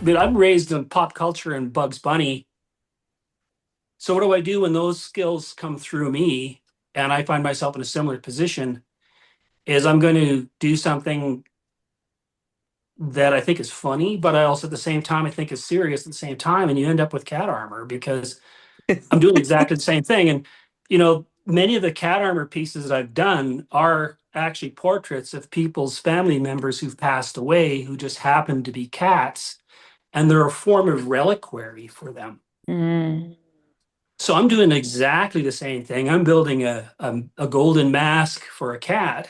mean, I'm raised in pop culture and Bugs Bunny. So what do I do when those skills come through me and I find myself in a similar position? Is I'm going to do something that I think is funny, but I also at the same time I think is serious at the same time, and you end up with cat armor because I'm doing exactly the same thing. And many of the cat armor pieces that I've done are actually portraits of people's family members who've passed away who just happen to be cats, and they're a form of reliquary for them. Mm. So I'm doing exactly the same thing. I'm building a golden mask for a cat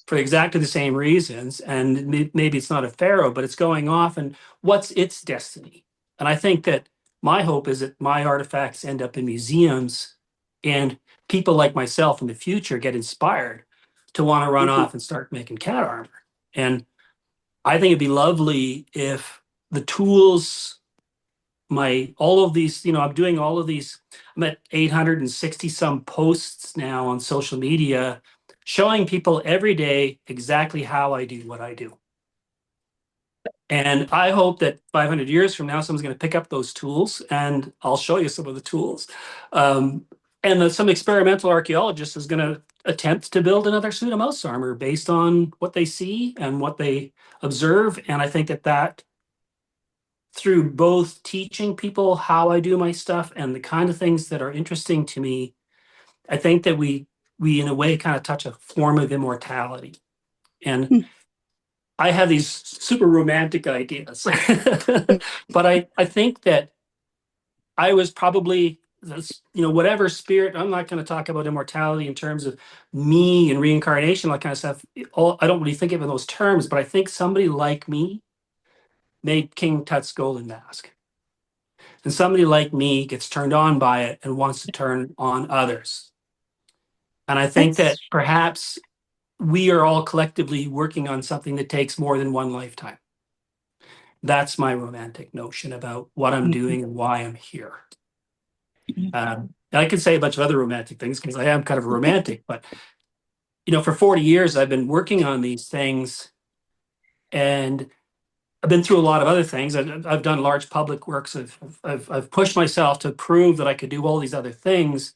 for exactly the same reasons. And maybe it's not a pharaoh, but it's going off and what's its destiny? And I think that my hope is that my artifacts end up in museums and people like myself in the future get inspired to want to run off and start making cat armor. And I think it'd be lovely if the tools, all of these, I'm doing all of these, I'm at 860 some posts now on social media showing people every day exactly how I do what I do. And I hope that 500 years from now, someone's going to pick up those tools and I'll show you some of the tools. And some experimental archaeologist is going to attempt to build another suit of mouse armor based on what they see and what they observe. And I think that through both teaching people how I do my stuff and the kind of things that are interesting to me, I think that we in a way kind of touch a form of immortality. And I have these super romantic ideas, but I think that I was probably whatever spirit. I'm not going to talk about immortality in terms of me and reincarnation, that kind of stuff. I don't really think of it in those terms, but I think somebody like me made King Tut's golden mask. And somebody like me gets turned on by it and wants to turn on others. And I think that That's perhaps we are all collectively working on something that takes more than one lifetime. That's my romantic notion about what I'm doing and why I'm here. I could say a bunch of other romantic things because I am kind of a romantic, but for 40 years I've been working on these things, and I've been through a lot of other things. I've done large public works. I've pushed myself to prove that I could do all these other things.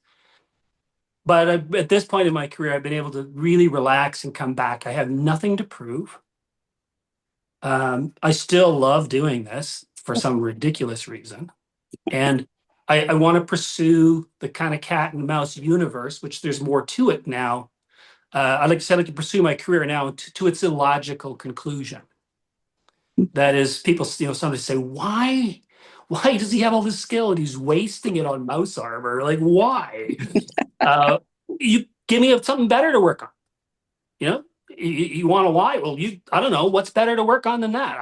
But at this point in my career, I've been able to really relax and come back. I have nothing to prove. I still love doing this for some ridiculous reason. And I want to pursue the kind of cat and mouse universe, which there's more to it now. I like to pursue my career now to its illogical conclusion. That is, people, somebody say, why does he have all this skill and he's wasting it on mouse armor? Like, why? You give me something better to work on. You want to why? Well, I don't know what's better to work on than that.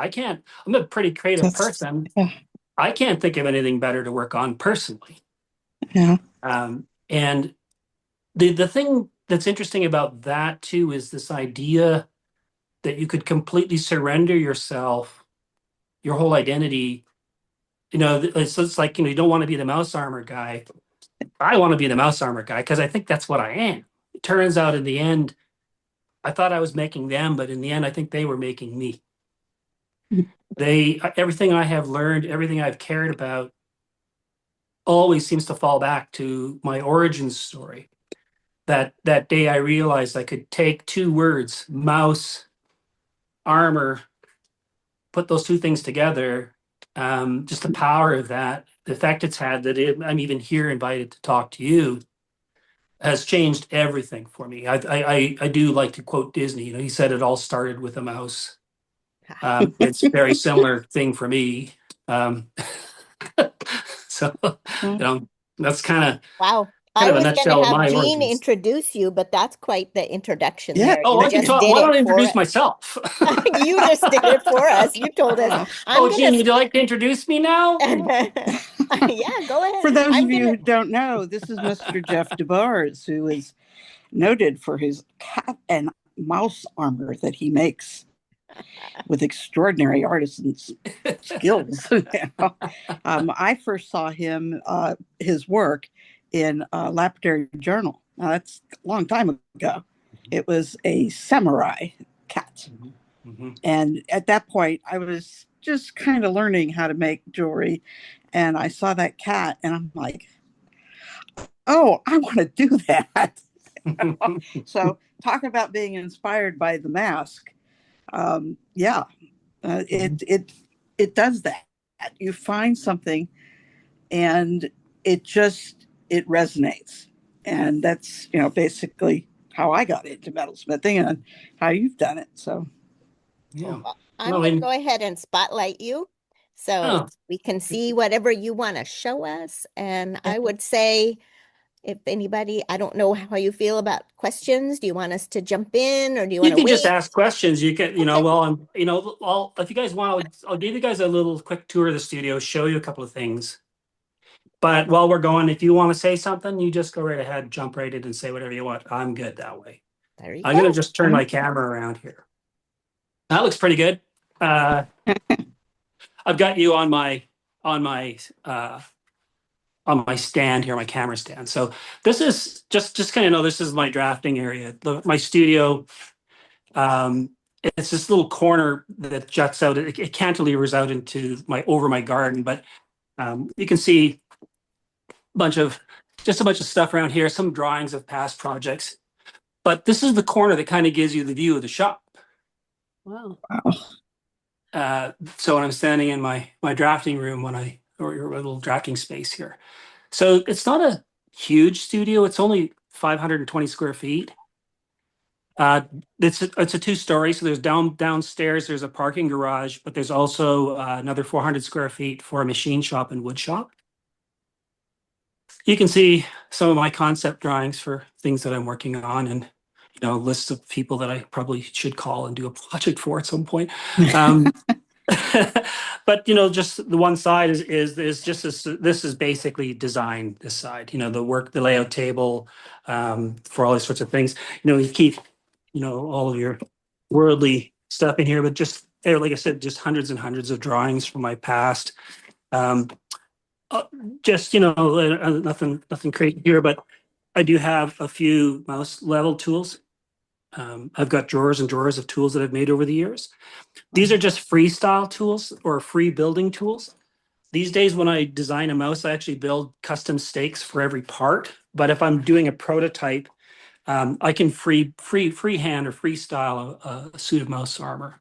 I'm a pretty creative person. yeah, I can't think of anything better to work on personally. yeah. And the thing that's interesting about that too is this idea that you could completely surrender yourself, your whole identity. It's like, you don't want to be the mouse armor guy. I want to be the mouse armor guy because I think that's what I am. It turns out in the end, I thought I was making them, but in the end, I think they were making me. Everything I have learned, everything I've cared about always seems to fall back to my origin story. That day I realized I could take two words, mouse, armor, put those two things together. Just the power of that, the effect it's had I'm even here invited to talk to you has changed everything for me. I do like to quote Disney. He said it all started with a mouse. It's a very similar thing for me. Um, so, that's Wow. kind I of a was going to nutshell of have my Jean origins. introduce you, but that's quite the introduction Yeah. there. Oh, You I can just talk. did Why don't it I for introduce it. myself? You just did it for us. You told us, I'm Oh, going Jean, to. would you like to introduce me now? Yeah, go ahead. For those I'm of you going who don't know, this is Mr. Jeff De Boer, who is noted for his cat and mouse armor that he makes with extraordinary artisan skills. I first saw his work in Lapidary Journal. Now, that's a long time ago. It was a samurai cat. Mm-hmm. And at that point, I was just kind of learning how to make jewelry, and I saw that cat, and I'm like, oh, I want to do that. So talk about being inspired by the mask. Yeah, it does that. You find something, and it resonates, and that's basically how I got into metalsmithing and how you've done it. So Yeah. Well, I'm Well, going to go ahead and spotlight you so oh, we can see whatever you want to show us. And I would say, if anybody, I don't know how you feel about questions. Do you want us to jump in or do you you want to can just wait? ask questions. You can, Okay. if you guys want, I'll give you guys a little quick tour of the studio, show you a couple of things. But while we're going, if you want to say something, you just go right ahead, jump right in and say whatever you want. I'm good that way. There you I'm going go. to just turn my camera around here. That looks pretty good. I've got you on my stand here, my camera stand. So this is just kind of know this is my drafting area. My studio, it's this little corner that juts out. It cantilevers out into over my garden, but you can see just a bunch of stuff around here, some drawings of past projects. But this is the corner that kind of gives you the view of the shop. Wow. So when I'm standing in my drafting room or your little drafting space here. So it's not a huge studio. It's only 520 square feet. It's a two-story. So there's downstairs, there's a parking garage, but there's also another 400 square feet for a machine shop and wood shop. You can see some of my concept drawings for things that I'm working on and lists of people that I probably should call and do a project for at some point. But just the one side is just this is basically design this side, the layout table for all these sorts of things. You keep all of your worldly stuff in here, but just like I said, just hundreds and hundreds of drawings from my past. Just nothing crazy here, but I do have a few mouse level tools. I've got drawers and drawers of tools that I've made over the years. These are just freestyle tools or free building tools. These days, when I design a mouse, I actually build custom stakes for every part. But if I'm doing a prototype, I can freehand or freestyle a suit of mouse armor.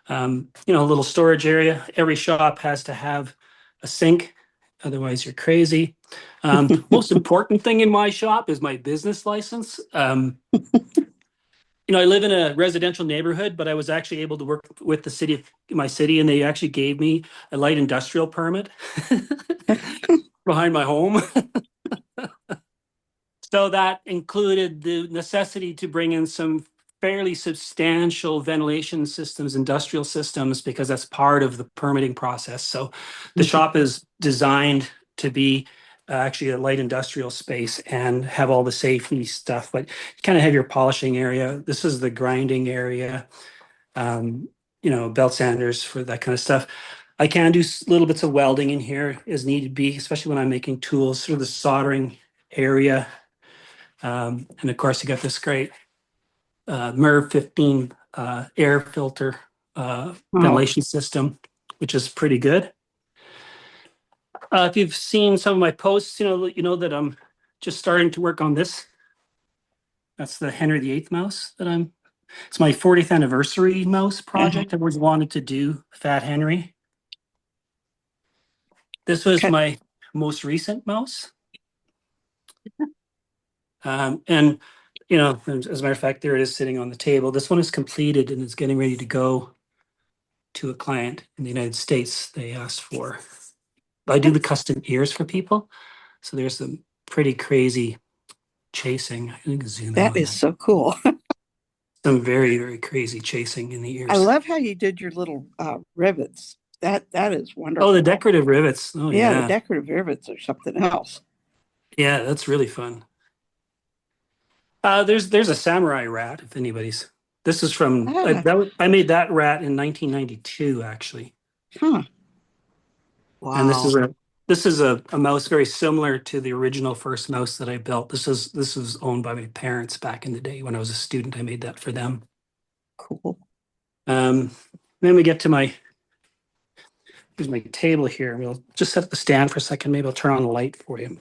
A little storage area. Every shop has to have a sink, otherwise you're crazy. Most important thing in my shop is my business license. I live in a residential neighborhood, but I was actually able to work with my city, and they actually gave me a light industrial permit behind my home. So that included the necessity to bring in some fairly substantial ventilation systems, industrial systems, because that's part of the permitting process. So the shop is designed to be actually a light industrial space and have all the safety stuff, but you kind of have your polishing area. This is the grinding area, belt sanders for that kind of stuff. I can do little bits of welding in here as needed be, especially when I'm making tools, sort of the soldering area. And of course, you got this great MERV 15 air filter ventilation system, which is pretty good. If you've seen some of my posts, you know that I'm just starting to work on this. That's the Henry VIII mouse it's my 40th anniversary mouse project. I've always wanted to do Fat Henry. This was my most recent mouse. And as a matter of fact, there it is sitting on the table. This one is completed and it's getting ready to go to a client in the United States. They asked for. I do the custom ears for people. So there's some pretty crazy chasing. I can zoom that out. is so cool. Some very, very crazy chasing in the ears. I love how you did your little rivets. That is wonderful. Oh, the decorative rivets. Oh, yeah, the decorative rivets are something else. Yeah, that's really fun. There's a samurai rat. If anybody's, this is from I made that rat in 1992, actually. Huh. Wow. And this is a mouse very similar to the original first mouse that I built. This was owned by my parents back in the day when I was a student. I made that for them. Cool. Then we get to use my table here. We'll just set the stand for a second. Maybe I'll turn on the light for you.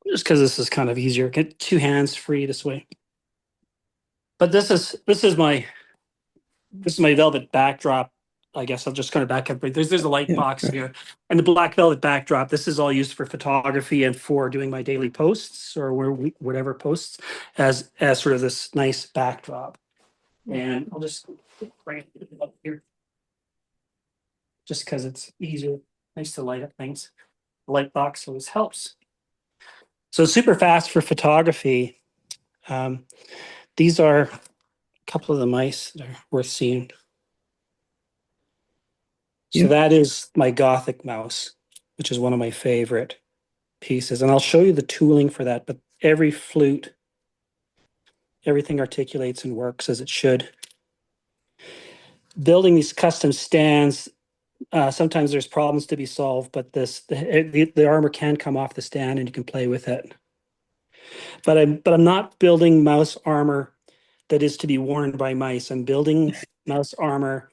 Just because this is kind of easier. Get two hands free this way. But this is my velvet backdrop. I guess I'll just kind of back up. There's a light box here, and the black velvet backdrop. This is all used for photography and for doing my daily posts or whatever posts as sort of this nice backdrop. And I'll just bring it up here, just because it's easier. Nice to light up things. The light box always helps. So super fast for photography. These are a couple of the mice that are worth seeing. So that is my Gothic mouse, which is one of my favorite pieces. And I'll show you the tooling for that, but every flute, everything articulates and works as it should. Building these custom stands, sometimes there's problems to be solved, but the armor can come off the stand and you can play with it. But I'm not building mouse armor that is to be worn by mice. I'm building mouse armor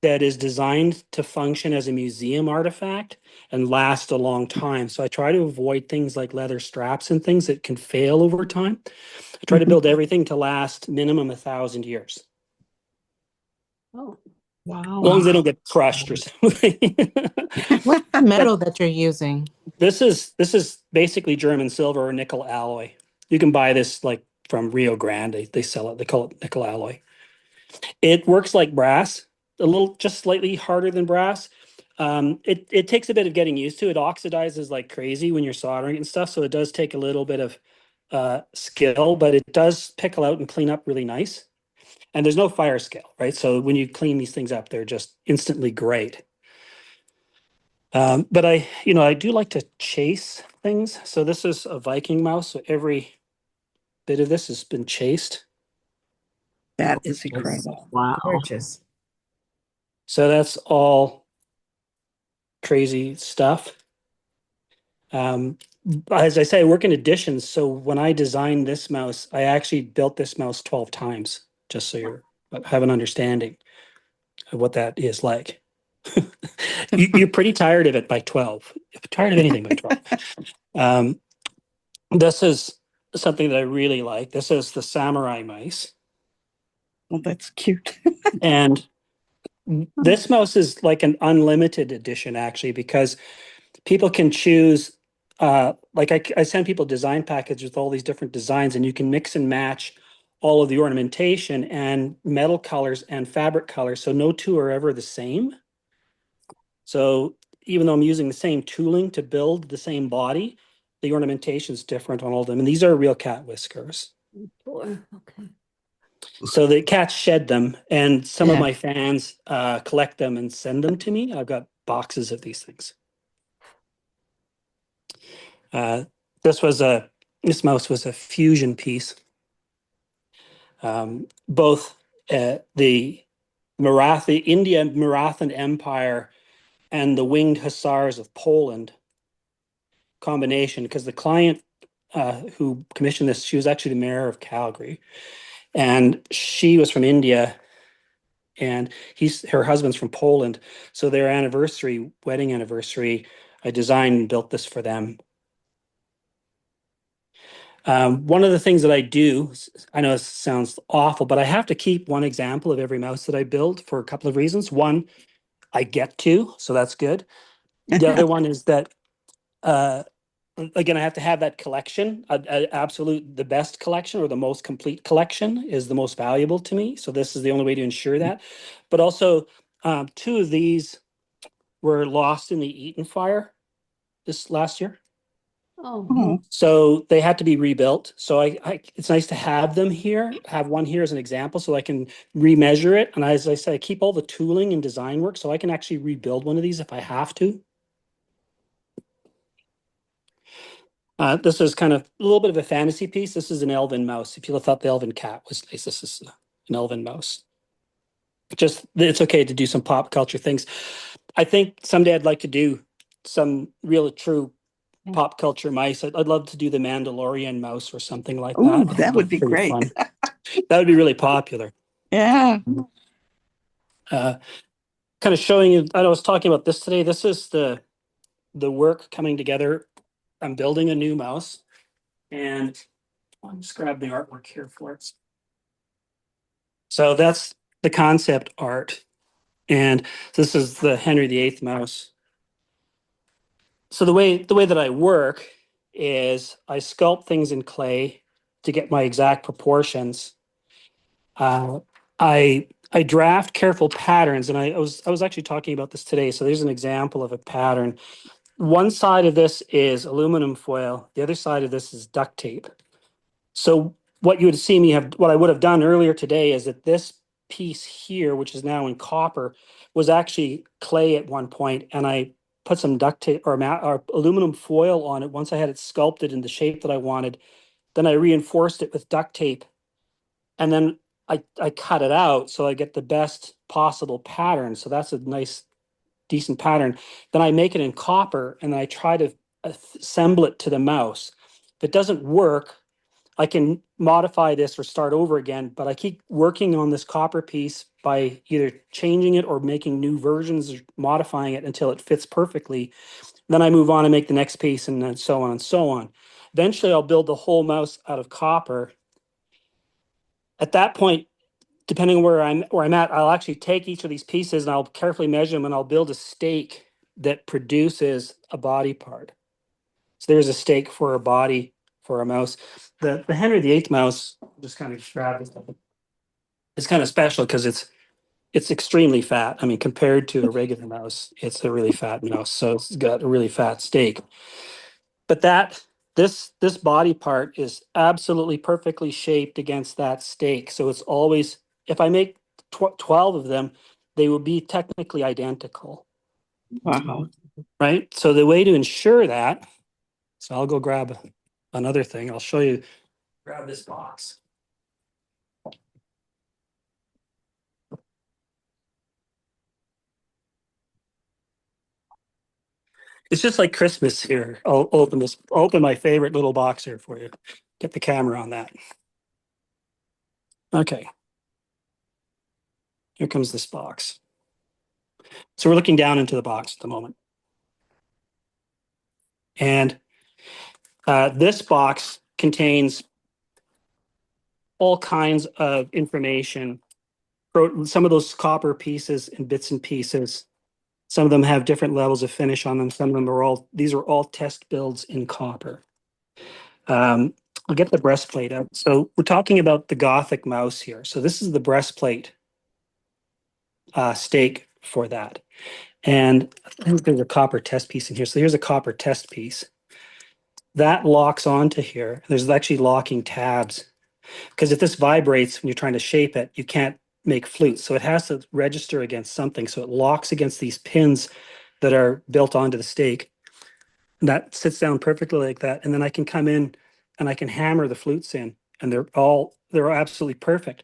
that is designed to function as a museum artifact and last a long time. So I try to avoid things like leather straps and things that can fail over time. I try to build everything to last minimum 1,000 years. Oh, As wow. long as they don't get crushed or something. What's the metal that you're using? This is basically German silver or nickel alloy. You can buy this like from Rio Grande. They sell it. They call it nickel alloy. It works like brass, a little just slightly harder than brass. It takes a bit of getting used to. It oxidizes like crazy when you're soldering it and stuff. So it does take a little bit of skill, but it does pickle out and clean up really nice. And there's no fire scale, right? So when you clean these things up, they're just instantly great. But I do like to chase things. So this is a Viking mouse. So every bit of this has been chased. That is incredible. Wow. Gorgeous. So that's all crazy stuff. As I say, I work in additions. So when I designed this mouse, I actually built this mouse 12 times, just so you have an understanding of what that is like. You're pretty tired of it by 12. You're tired of anything by 12. This is something that I really like. This is the samurai mice. Well, that's cute. And this mouse is like an unlimited edition, actually, because people can choose. Like I send people design packages with all these different designs, and you can mix and match all of the ornamentation and metal colors and fabric colors. So no two are ever the same. So even though I'm using the same tooling to build the same body, the ornamentation is different on all of them. And these are real cat whiskers. Okay. So the cats shed them, and some of my fans collect them and send them to me. I've got boxes of these things. This mouse was a fusion piece. Both the India Marathan Empire and the Winged Hussars of Poland combination, because the client who commissioned this, she was actually the mayor of Calgary, and she was from India, and her husband's from Poland. So their wedding anniversary, I designed and built this for them. One of the things that I do, I know this sounds awful, but I have to keep one example of every mouse that I build for a couple of reasons. One, I get to, so that's good. The other one is that, again, I have to have that collection. The best collection or the most complete collection is the most valuable to me. So this is the only way to ensure that. But also, two of these were lost in the Eaton fire this last year. Oh. So they had to be rebuilt. So it's nice to have them here, have one here as an example so I can remeasure it. And as I say, I keep all the tooling and design work so I can actually rebuild one of these if I have to. This is kind of a little bit of a fantasy piece. This is an elven mouse. If you thought the elven cat was nice, this is an elven mouse. It's okay to do some pop culture things. I think someday I'd like to do some real true pop culture mice. I'd love to do the Mandalorian mouse or something like that. Ooh, that would be Pretty great. fun. That would be really popular. Yeah. kind of showing you, I was talking about this today. This is the work coming together. I'm building a new mouse, and I'll just grab the artwork here for it. So that's the concept art. And this is the Henry VIII mouse. So the way that I work is I sculpt things in clay to get my exact proportions. I draft careful patterns, and I was actually talking about this today. So there's an example of a pattern. One side of this is aluminum foil. The other side of this is duct tape. So what you would see me have, what I would have done earlier today is that this piece here, which is now in copper, was actually clay at one point, and I put some duct tape or aluminum foil on it once I had it sculpted in the shape that I wanted. Then I reinforced it with duct tape, and then I cut it out so I get the best possible pattern. So that's a nice, decent pattern. Then I make it in copper, and then I try to assemble it to the mouse. If it doesn't work, I can modify this or start over again, but I keep working on this copper piece by either changing it or making new versions or modifying it until it fits perfectly. Then I move on and make the next piece, and then so on and so on. Eventually, I'll build the whole mouse out of copper. At that point, depending on where I'm at, I'll actually take each of these pieces and I'll carefully measure them, and I'll build a stake that produces a body part. So there's a stake for a body for a mouse. The Henry VIII mouse, just kind of grab this. It's kind of special because it's extremely fat. I mean, compared to a regular mouse, it's a really fat mouse. So it's got a really fat stake. But this body part is absolutely perfectly shaped against that stake. So it's always, if I make 12 of them, they will be technically identical. Wow. Right? So the way to ensure that, so I'll go grab another thing. I'll show you. Grab this box. It's just like Christmas here. I'll open this. I'll open my favorite little box here for you. Get the camera on that. Okay. Here comes this box. So we're looking down into the box at the moment. And this box contains all kinds of information. Some of those copper pieces and bits and pieces. Some of them have different levels of finish on them. Some of them these are all test builds in copper. I'll get the breastplate out. So we're talking about the Gothic mouse here. So this is the breastplate stake for that. And I think there's a copper test piece in here. So here's a copper test piece. That locks onto here. There's actually locking tabs. Because if this vibrates when you're trying to shape it, you can't make flutes. So it has to register against something. So it locks against these pins that are built onto the stake. And that sits down perfectly like that. And then I can come in and I can hammer the flutes in, and they're absolutely perfect.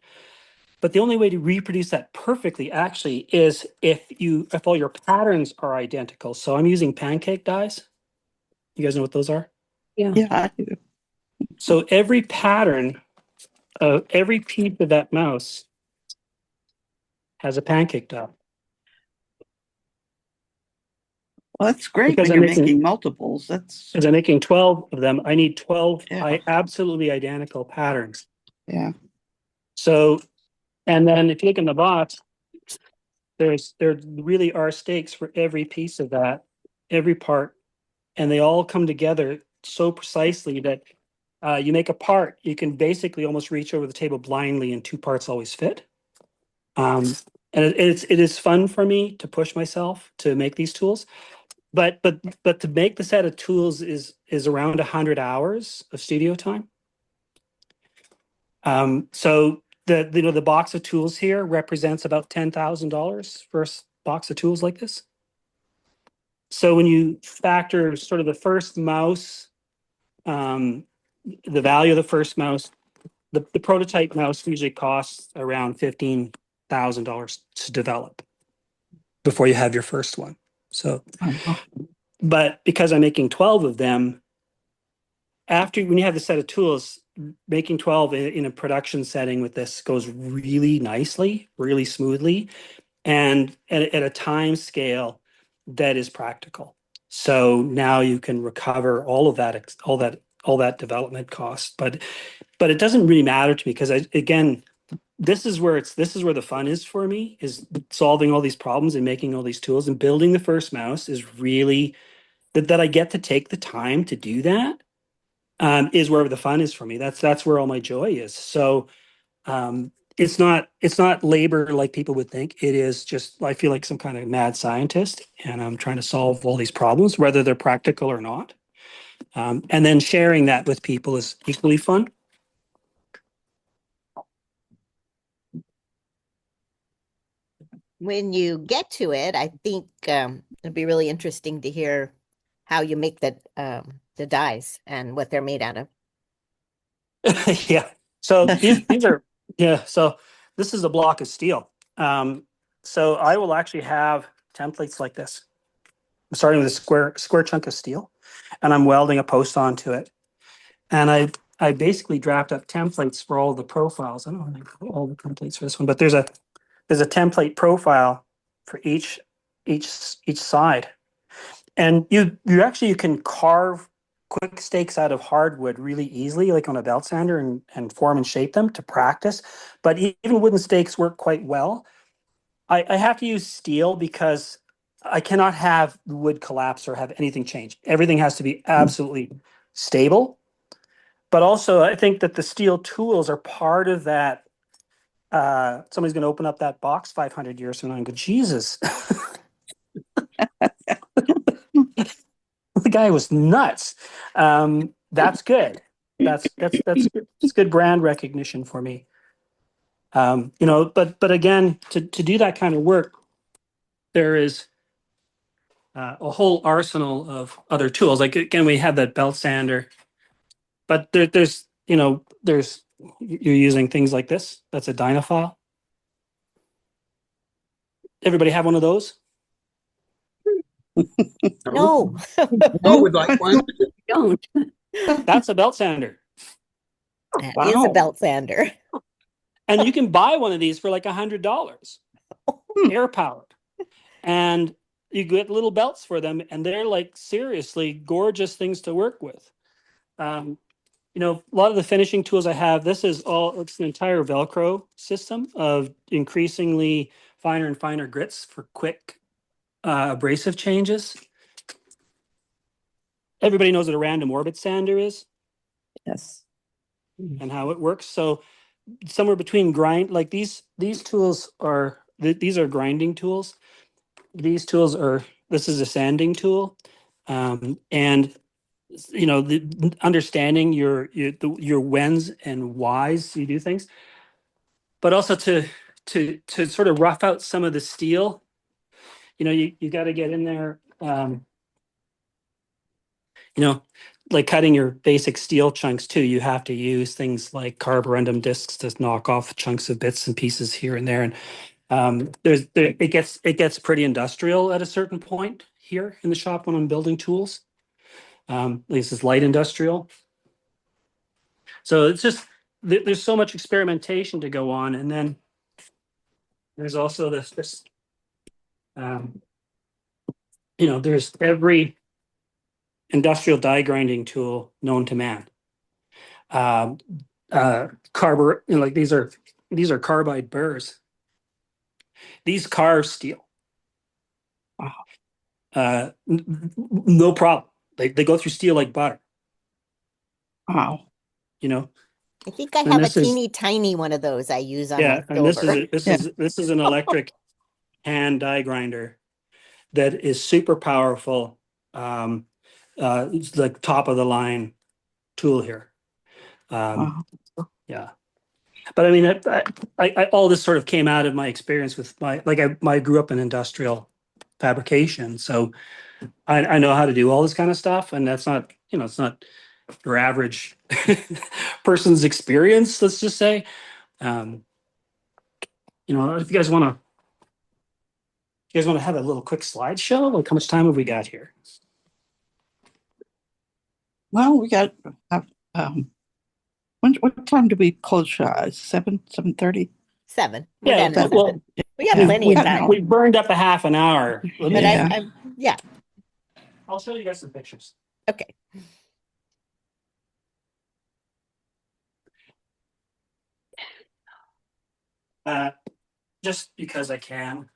But the only way to reproduce that perfectly actually is if all your patterns are identical. So I'm using pancake dies. You guys know what those are? Yeah. Yeah, I do. So every pattern of every piece of that mouse has a pancake die. Well, that's great Because when I'm you're making- making multiples. That's, As I'm making 12 of them, I need 12 Yeah. absolutely identical patterns. yeah. So, and then if you look in the box, there really are stakes for every piece of that, every part, and they all come together so precisely that you make a part, you can basically almost reach over the table blindly, and two parts always fit. And it is fun for me to push myself to make these tools. But to make the set of tools is around 100 hours of studio time. So the box of tools here represents about $10,000 for a box of tools like this. So when you factor sort of the first mouse, the value of the first mouse, the prototype mouse usually costs around $15,000 to develop before you have your first one. So. But because I'm making 12 of them, when you have the set of tools, making 12 in a production setting with this goes really nicely, really smoothly. and at a time scale that is practical. So now you can recover all of that, all that development cost. But it doesn't really matter to me because again, this is where the fun is for me, is solving all these problems and making all these tools and building the first mouse is really that I get to take the time to do that, is where the fun is for me. That's where all my joy is. So it's not labor like people would think. It is just, I feel like some kind of mad scientist, and I'm trying to solve all these problems, whether they're practical or not. And then sharing that with people is equally fun. When you get to it, I think it'd be really interesting to hear how you make the dies and what they're made out of. Yeah. So these are, yeah. So this is a block of steel. So I will actually have templates like this. I'm starting with a square chunk of steel, and I'm welding a post onto it. And I basically draft up templates for all the profiles. I don't know all the templates for this one, but there's a template profile for each side. And you can carve quick stakes out of hardwood really easily, like on a belt sander, and form and shape them to practice. But even wooden stakes work quite well. I have to use steel because I cannot have the wood collapse or have anything change. Everything has to be absolutely stable. But also, I think that the steel tools are part of that. Somebody's going to open up that box 500 years from now and go, Jesus, the guy was nuts. That's good. That's good brand recognition for me. But again, to do that kind of work, there is a whole arsenal of other tools. Like again, we have that belt sander, but there's you're using things like this. That's a Dynaphile. Everybody have one of those? No. I would like one. Don't. That's a belt sander. That is a Wow. belt sander. And you can buy one of these for like $100, air powered. And you get little belts for them, and they're like seriously gorgeous things to work with. A lot of the finishing tools I have, it's an entire Velcro system of increasingly finer and finer grits for quick abrasive changes. Everybody knows what a random orbit sander is. Yes. And how it works. So somewhere between like these tools are these are grinding tools. This is a sanding tool, and the understanding your whens and whys you do things, but also to sort of rough out some of the steel. You got to get in there. Like cutting your basic steel chunks too, you have to use things like carborundum discs to knock off chunks of bits and pieces here and there. And it gets pretty industrial at a certain point here in the shop when I'm building tools. This is light industrial. So it's just, there's so much experimentation to go on. And then there's also there's every industrial die grinding tool known to man. Like these are carbide burrs. These carve steel. Wow. No problem. They go through steel like butter. Wow. I think I And have a this is- teeny tiny one of those I use on Yeah, my and silver. this is an electric hand die grinder that is super powerful. It's the top of the line tool here. Wow. Yeah, but I mean, all this sort of came out of my experience with I grew up in industrial fabrication, so I know how to do all this kind of stuff, and that's not it's not your average person's experience. Let's just say, if you guys want to have a little quick slideshow, like how much time have we got here? Well, we got what time do we close? 7:30? 7. We're Yeah, done at well, 7. We got Yeah, plenty of we- time. we burned up a half an hour. Let me- But Yeah. yeah, I'll show you guys some pictures. okay. Just because I can,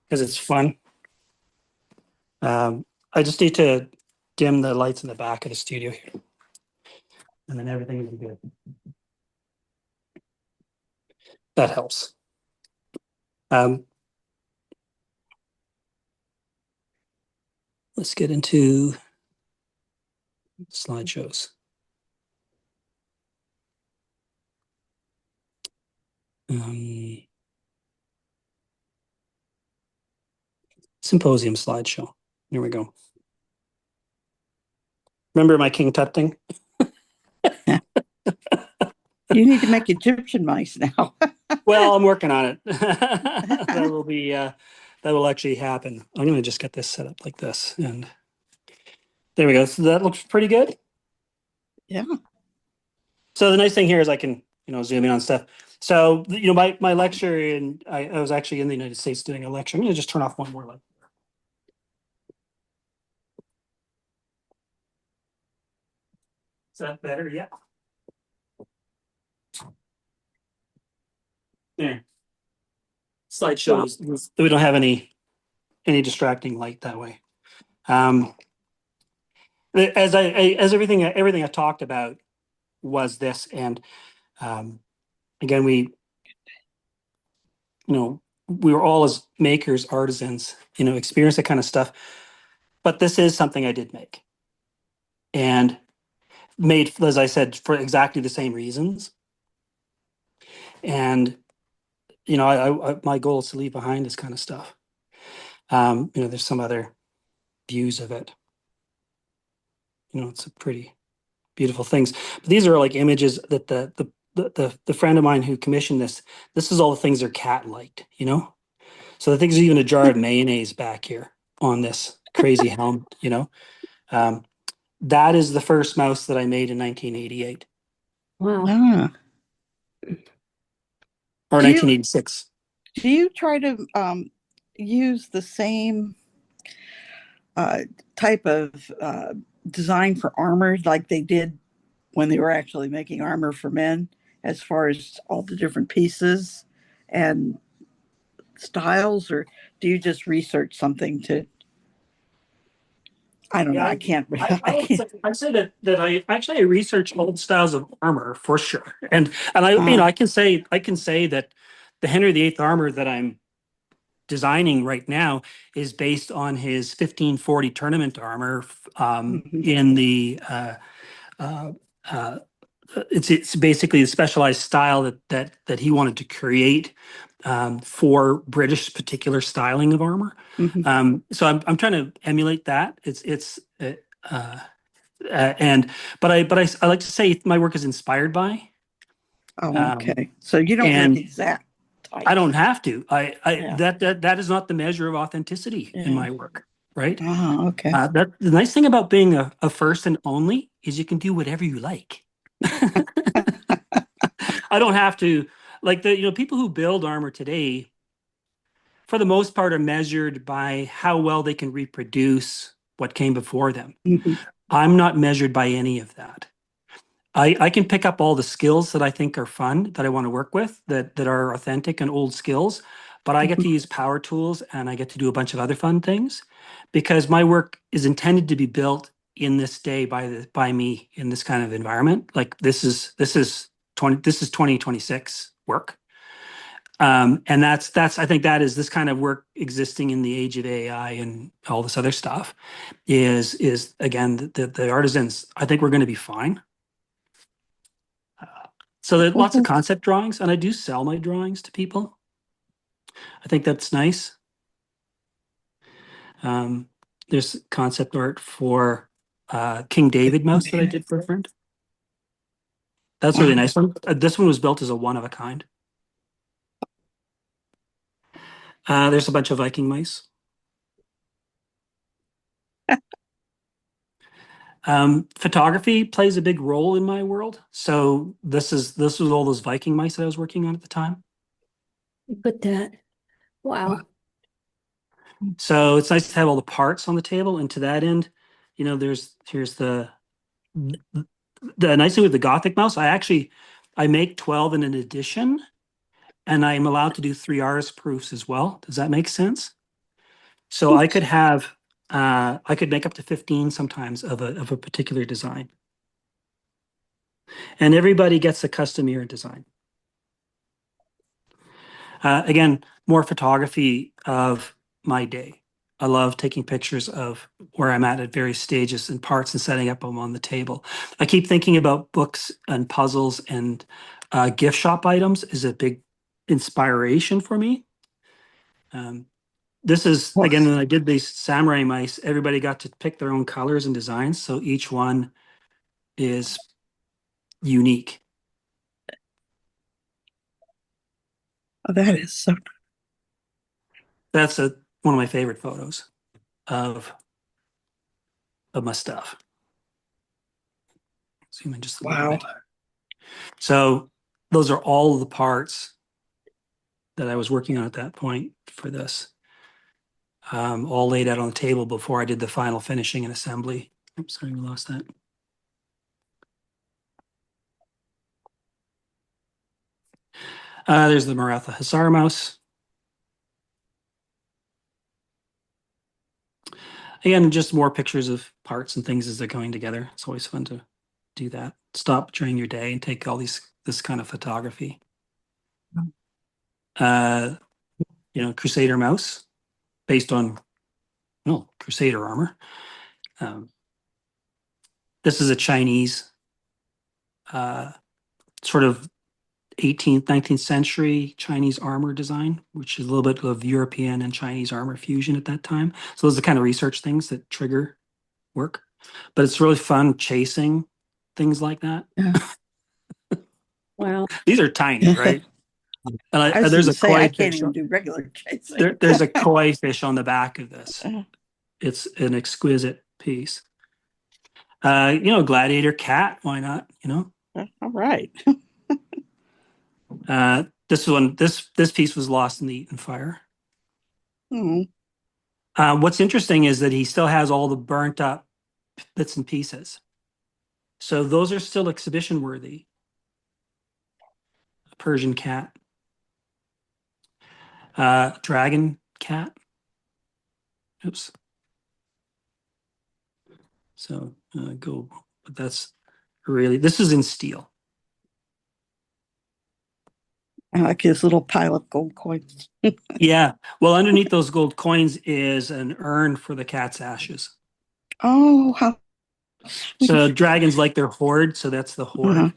because it's fun. I just need to dim the lights in the back of the studio here, and then everything will be good. That helps. Let's get into slideshows. Symposium slideshow. Here we go. Remember my King Tut thing? You need to make Egyptian mice now. Well, I'm working on it. That will be that will actually happen. I'm gonna just get this set up like this, and there we go. So that looks pretty good. Yeah. So the nice thing here is I can, zoom in on stuff. So, my lecture, and I was actually in the United States doing a lecture. I'm gonna just turn off one more light. Is that better? Yeah. There. Slideshows. We don't have any distracting light that way. As everything I talked about was this, and again, we were all as makers, artisans, experience that kind of stuff. But this is something I did make, and made, as I said, for exactly the same reasons. And my goal is to leave behind this kind of stuff. There's some other views of it. It's a pretty beautiful things. But these are like images that the friend of mine who commissioned this. This is all the things their cat liked. So I think there's even a jar of mayonnaise back here on this crazy helmet. That is the first mouse that I made in 1988 Wow. Ah. or Do you- 1986. Do you try to use the same type of design for armor like they did when they were actually making armor for men, as far as all the different pieces and styles, or do you just research something to? I don't know. I can't. I can't. I say that I research old styles of armor for sure, and I can say that the Henry VIII armor that I'm designing right now is based on his 1540 tournament armor in the it's basically a specialized style that he wanted to create for British particular styling of armor. So I'm trying to emulate that. But I like to say my work is inspired by. Okay. So you don't and make exact types. I don't have to. Yeah. That is not the measure of authenticity in my work, right? Okay. The nice thing about being a first and only is you can do whatever you like. I don't have to, like, people who build armor today, for the most part, are measured by how well they can reproduce what came before them. I'm not measured by any of that. I can pick up all the skills that I think are fun, that I want to work with, that are authentic and old skills, but I get to use power tools and I get to do a bunch of other fun things because my work is intended to be built in this day by me in this kind of environment. Like this is 2026 work. And that's I think that is this kind of work existing in the age of AI and all this other stuff is again the artisans. I think we're going to be fine. So there's lots of concept drawings, and I do sell my drawings to people. I think that's nice. There's concept art for King David mouse that I did for a friend. That's a really nice one. This one was built as a one of a kind. There's a bunch of Viking mice. Photography plays a big role in my world. So this was all those Viking mice that I was working on at the time. Put that. Wow. So it's nice to have all the parts on the table. And to that end, here's the nice thing with the Gothic mouse. I make 12 in an edition, and I'm allowed to do 3 artist proofs as well. Does that make sense? So I could make up to 15 sometimes of a particular design. And everybody gets a custom mirror design. Again, more photography of my day. I love taking pictures of where I'm at various stages and parts and setting up them on the table. I keep thinking about books and puzzles and gift shop items is a big inspiration for me. This is, again, when I did these samurai mice, everybody got to pick their own colors and designs. So each one is unique. Oh, that is so. That's one of my favorite photos of my stuff. Zoom in just a little bit. So those are all of the parts that I was working on at that point for this. All laid out on the table before I did the final finishing and assembly. Oops, sorry, we lost that. There's the Maratha Hussar mouse. Again, just more pictures of parts and things as they're going together. It's always fun to do that. Stop during your day and take all this kind of photography. Crusader mouse based on Crusader armor. This is a Chinese sort of 18th, 19th century Chinese armor design, which is a little bit of European and Chinese armor fusion at that time. So those are the kind of research things that trigger work. But it's really fun chasing things like that. Yeah. Wow. These are tiny, right? And there's a koi I can't fish. even do regular chasing. There's a koi fish on the back of this. It's an exquisite piece. Gladiator cat, why not? All right. This piece was lost in the Eaton fire. Mm-hmm. What's interesting is that he still has all the burnt up bits and pieces. So those are still exhibition worthy. A Persian cat. Dragon cat. Oops. So but this is in steel. I like his little pile of gold coins. Yeah. Well, underneath those gold coins is an urn for the cat's ashes. Oh, how sweet. So dragons like their hoard, so that's the hoard. Uh-huh.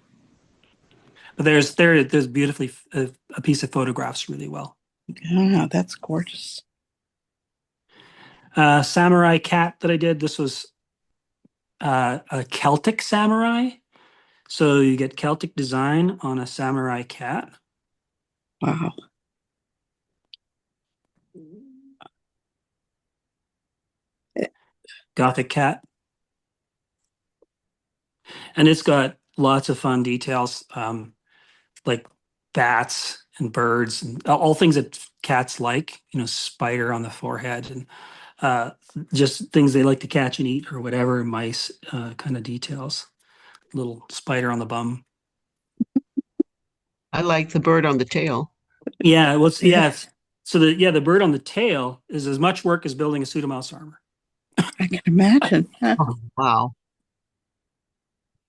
But there's beautifully a piece of photographs really well. Yeah, that's gorgeous. Samurai cat that I did. This was a Celtic samurai. So you get Celtic design on a samurai cat. Wow. Gothic cat. And it's got lots of fun details, like bats and birds and all things that cats like, spider on the forehead and just things they like to catch and eat or whatever, mice kind of details. Little spider on the bum. I like the bird on the tail. Yeah, so the bird on the tail is as much work as building a pseudomouse armor. I can imagine. Oh, wow.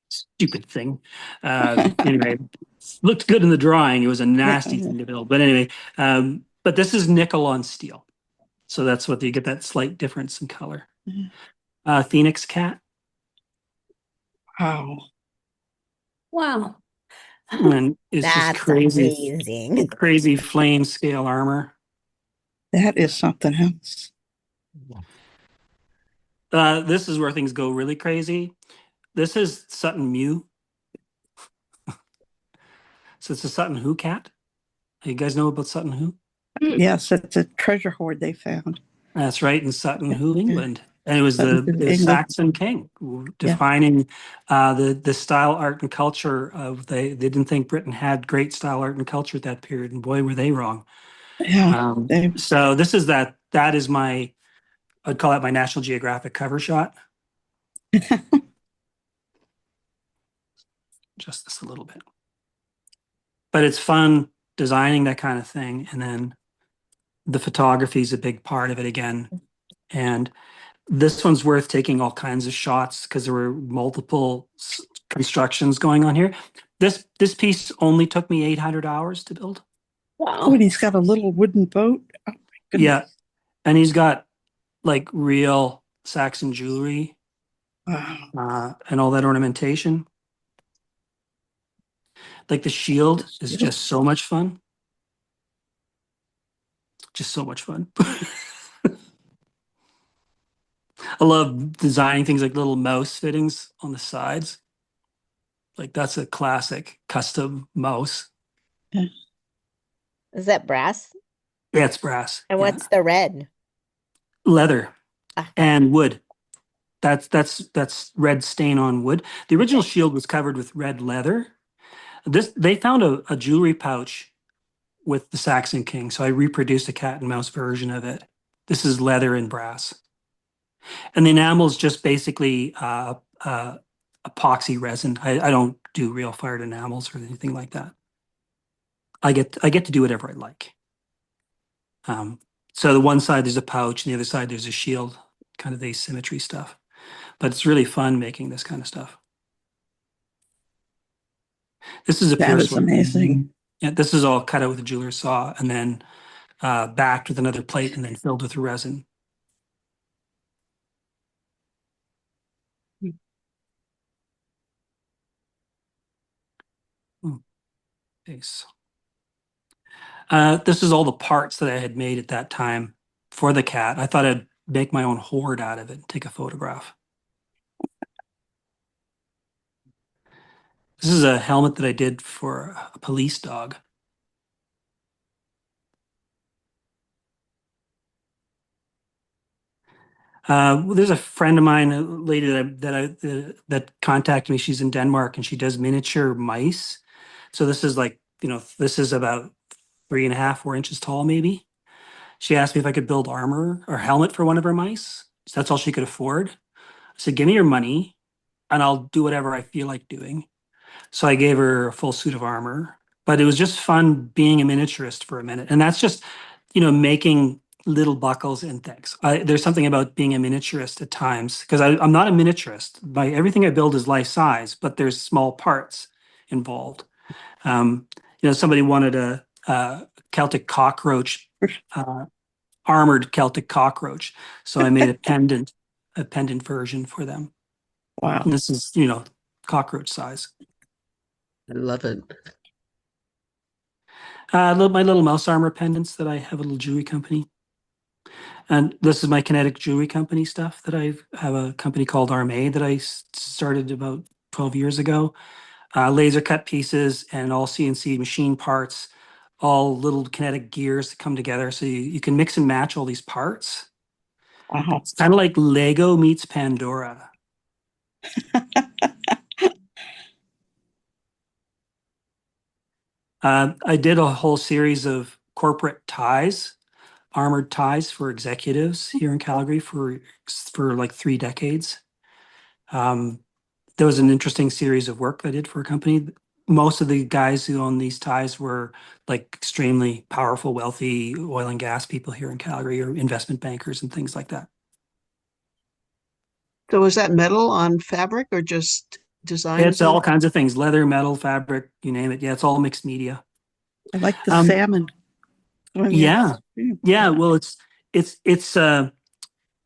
Stupid thing. Anyway, looked good in the drawing. It was a nasty thing to build. But anyway, but this is nickel on steel. So that's what you get, that slight difference in color. Phoenix cat. Wow. And it's That's just crazy. amazing. Crazy flame scale armor. That is something else. This is where things go really crazy. This is Sutton Mew. So it's a Sutton Hoo cat. You guys know about Sutton Hoo? Yes, it's a treasure hoard they found. That's right, in Sutton Hoo, England. And it was Sutton Hoo, the England. Saxon king defining the style, art, and culture of they didn't think Britain had great style, art, and culture at that period. And boy, were they wrong. Yeah. They, So this is that is my, I'd call it my National Geographic cover shot. Just this a little bit. But it's fun designing that kind of thing. And then the photography is a big part of it again. And this one's worth taking all kinds of shots because there were multiple constructions going on here. This piece only took me 800 hours to build. oh, Wow. and he's got a little wooden boat. Oh, my goodness. Yeah. And he's got like real Saxon jewelry Wow. and all that ornamentation. Like the shield is just so much fun. Just so much fun. I love designing things like little mouse fittings on the sides. Like that's a classic custom mouse. Is that brass? Yeah, it's brass. And Yeah. what's the red? Leather Ah. and wood. That's red stain on wood. The original shield was covered with red leather. They found a jewelry pouch with the Saxon King, so I reproduced a cat and mouse version of it. This is leather and brass, and the enamel is just basically epoxy resin. I don't do real fired enamels or anything like that. I get to do whatever I like. So the one side there's a pouch, and the other side there's a shield, kind of the asymmetry stuff. But it's really fun making this kind of stuff. This is a That pierce is work. amazing. Yeah, this is all cut out with a jeweler's saw and then backed with another plate and then filled with resin. Base. This is all the parts that I had made at that time for the cat. I thought I'd make my own hoard out of it and take a photograph. This is a helmet that I did for a police dog. There's a friend of mine, a lady that contacted me. She's in Denmark and she does miniature mice. So this is like, this is about 3.5, 4 inches tall, maybe. She asked me if I could build armor or helmet for one of her mice. So that's all she could afford. I said, give me your money and I'll do whatever I feel like doing. So I gave her a full suit of armor, but it was just fun being a miniaturist for a minute. And that's just, making little buckles and things. There's something about being a miniaturist at times because I'm not a miniaturist. Everything I build is life size, but there's small parts involved. Somebody wanted a Celtic cockroach, armored Celtic cockroach. So I made a pendant version for them. Wow. And this is, cockroach size. I love it. My little mouse armor pendants that I have a little jewelry company. And this is my kinetic jewelry company stuff that I have a company called Armé that I started about 12 years ago. Laser cut pieces and all CNC machine parts, all little kinetic gears that come together. So you can mix and match all these parts. Wow. It's kind of like Lego meets Pandora. I did a whole series of corporate ties, armored ties for executives here in Calgary for like 3 decades. There was an interesting series of work I did for a company. Most of the guys who own these ties were like extremely powerful, wealthy oil and gas people here in Calgary or investment bankers and things like that. So is that metal on fabric or just designs? It's all kinds of things, leather, metal, fabric, you name it. Yeah, it's all mixed media. I like the salmon. Yeah. Yeah. Well, it's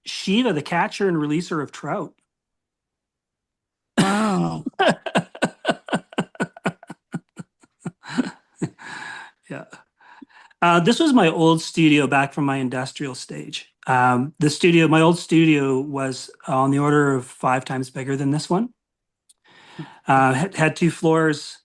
Shiva, the catcher and releaser of trout. Wow. Yeah. This was my old studio back from my industrial stage. My old studio was on the order of 5 times bigger than this one. Had 2 floors.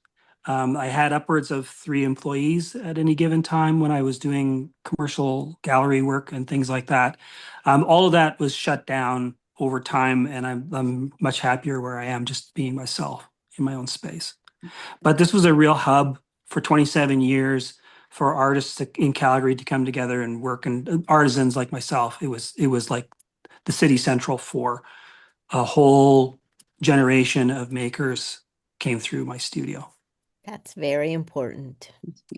I had upwards of 3 employees at any given time when I was doing commercial gallery work and things like that. All of that was shut down over time, and I'm much happier where I am, just being myself in my own space. But this was a real hub for 27 years. for artists in Calgary to come together and work, and artisans like myself. It was like the city central for a whole generation of makers came through my studio. That's very important.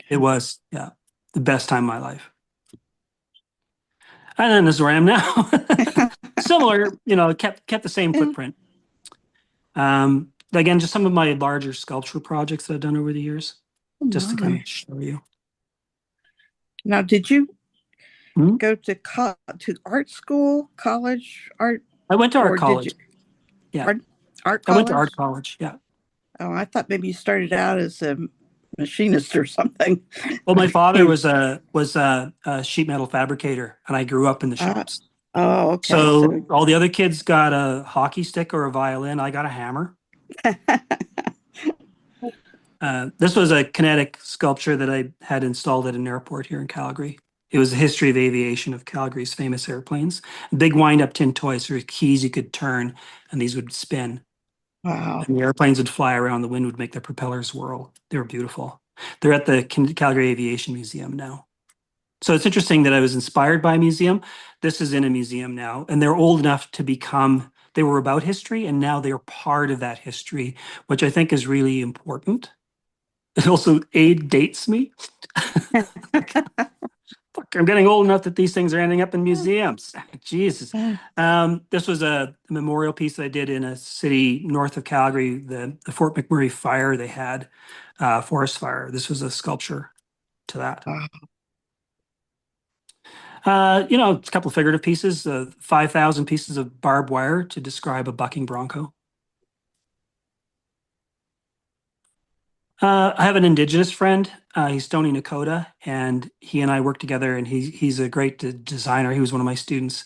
It was, yeah, the best time of my life. And then this is where I am now. Similar, kept the same footprint. Again, just some of my larger sculptural projects that I've done over the years, just to kind of show you. Now, did you Hmm? go to art school, college, art? I went to Or art did college. you- Yeah. Art I went to college? art college. Yeah. Oh, I thought maybe you started out as a machinist or something. Well, my father was a sheet metal fabricator, and I grew up in the Uh, shops. Oh, okay. So all the other kids got a hockey stick or a violin. I got a hammer. This was a kinetic sculpture that I had installed at an airport here in Calgary. It was the history of aviation of Calgary's famous airplanes. Big wind-up tin toys. There were keys you could turn, and these would spin. Wow. And the airplanes would fly around. The wind would make their propellers whirl. They were beautiful. They're at the Calgary Aviation Museum now. So it's interesting that I was inspired by a museum. This is in a museum now, and they're old enough to become, they were about history, and now they're part of that history, which I think is really important. It also dates me. Fuck, I'm getting old enough that these things are ending up in museums. Jesus. This was a memorial piece that I did in a city north of Calgary, the Fort McMurray fire they had, forest fire. This was a sculpture to that. Wow. It's a couple of figurative pieces, 5,000 pieces of barbed wire to describe a bucking bronco. I have an Indigenous friend. He's Tony Nakota, and he and I work together. And he's a great designer. He was one of my students,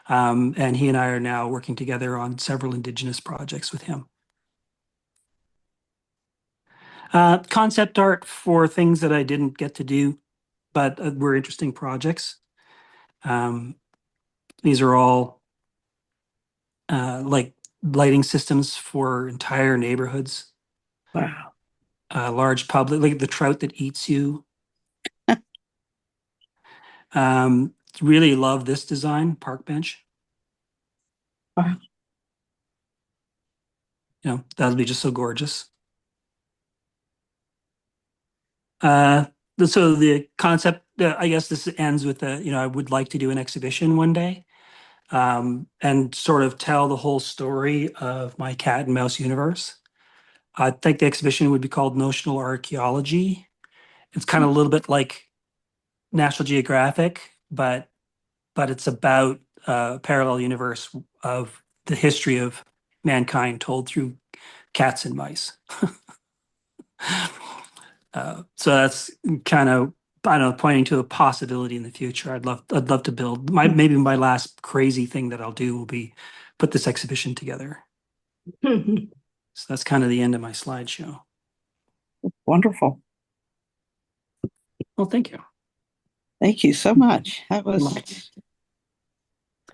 and he and I are now working together on several Indigenous projects with him. Concept art for things that I didn't get to do, but were interesting projects. These are all like lighting systems for entire neighborhoods. Wow. Large public, like the trout that eats you. Really love this design, park bench. Wow. That would be just so gorgeous. So the concept, I guess this ends with I would like to do an exhibition one day, and sort of tell the whole story of my cat and mouse universe. I think the exhibition would be called Notional Archaeology. It's kind of a little bit like National Geographic, but it's about a parallel universe of the history of mankind told through cats and mice. So that's kind of, I don't know, pointing to a possibility in the future. I'd love to build. Maybe my last crazy thing that I'll do will be put this exhibition together. So that's kind of the end of my slideshow. Wonderful. Well, thank you. Thank you so much. That was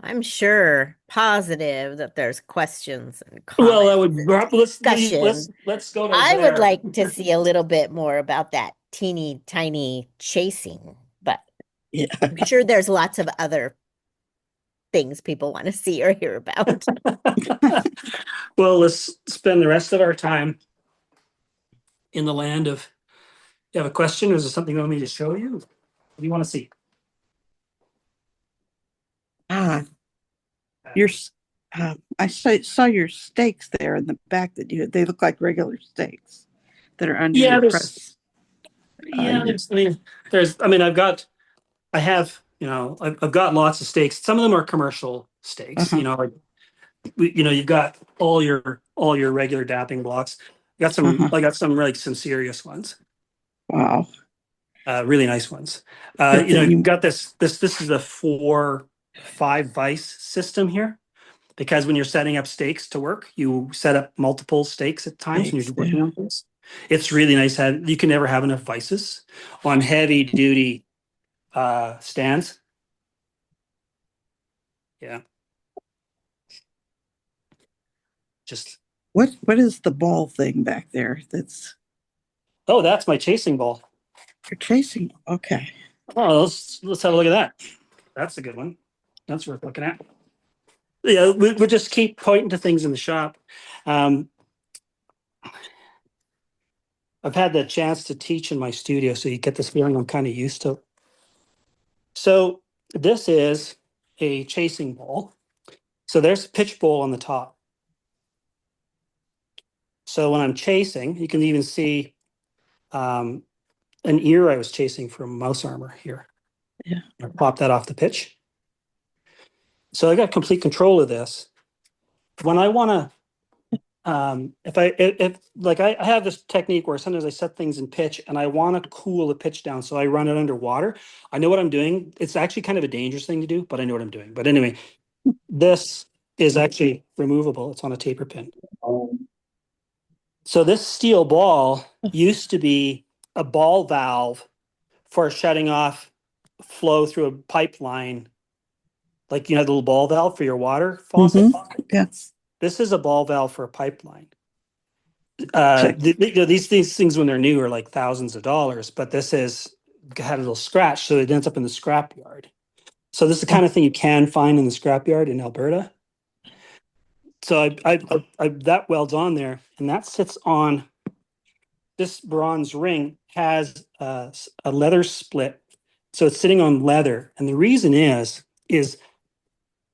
I'm sure, positive that there's questions and Well, that comments would and discussion. let's go to I would there. like to see a little bit more about that teeny tiny chasing, but yeah. I'm sure there's lots of other things people want to see or hear about. Well, let's spend the rest of our time in the land of. You have a question, or is there something you want me to show you? What do you want to see? Your I saw your stakes there in the back that they look like regular stakes that are under your press. I've got lots of stakes. Some of them are commercial stakes. Uh-huh. You've got all your regular dapping blocks. I got some serious ones. Wow. Really nice ones. But You've got this is a 4-5 vice system here, because when you're setting up stakes to work, you set up multiple stakes at times when you're working on things. It's really nice. You can never have enough vices on heavy duty stands. Yeah. Just what is the ball thing back there? that's my chasing ball. You're chasing. Okay. Oh, let's have a look at that. That's a good one. That's worth looking at. Yeah, we just keep pointing to things in the shop. I've had the chance to teach in my studio, so you get this feeling I'm kind of used to. So this is a chasing bowl. So there's a pitch bowl on the top. So when I'm chasing, you can even see an ear I was chasing from mouse armor here. Yeah. I popped that off the pitch. So I got complete control of this. When I want to, if like I have this technique where sometimes I set things in pitch and I want to cool the pitch down, so I run it underwater. I know what I'm doing. It's actually kind of a dangerous thing to do, but I know what I'm doing. But anyway, this is actually removable. It's on a taper pin. So this steel ball used to be a ball valve for shutting off flow through a pipeline, like the little ball valve for your water faucet. Yes. This is a ball valve for a pipeline. Check. These things when they're new are like thousands of dollars, but this has had a little scratch, so it ends up in the scrapyard. So this is the kind of thing you can find in the scrapyard in Alberta. So I that welds on there, and that sits on this bronze ring has a leather split, so it's sitting on leather, and the reason is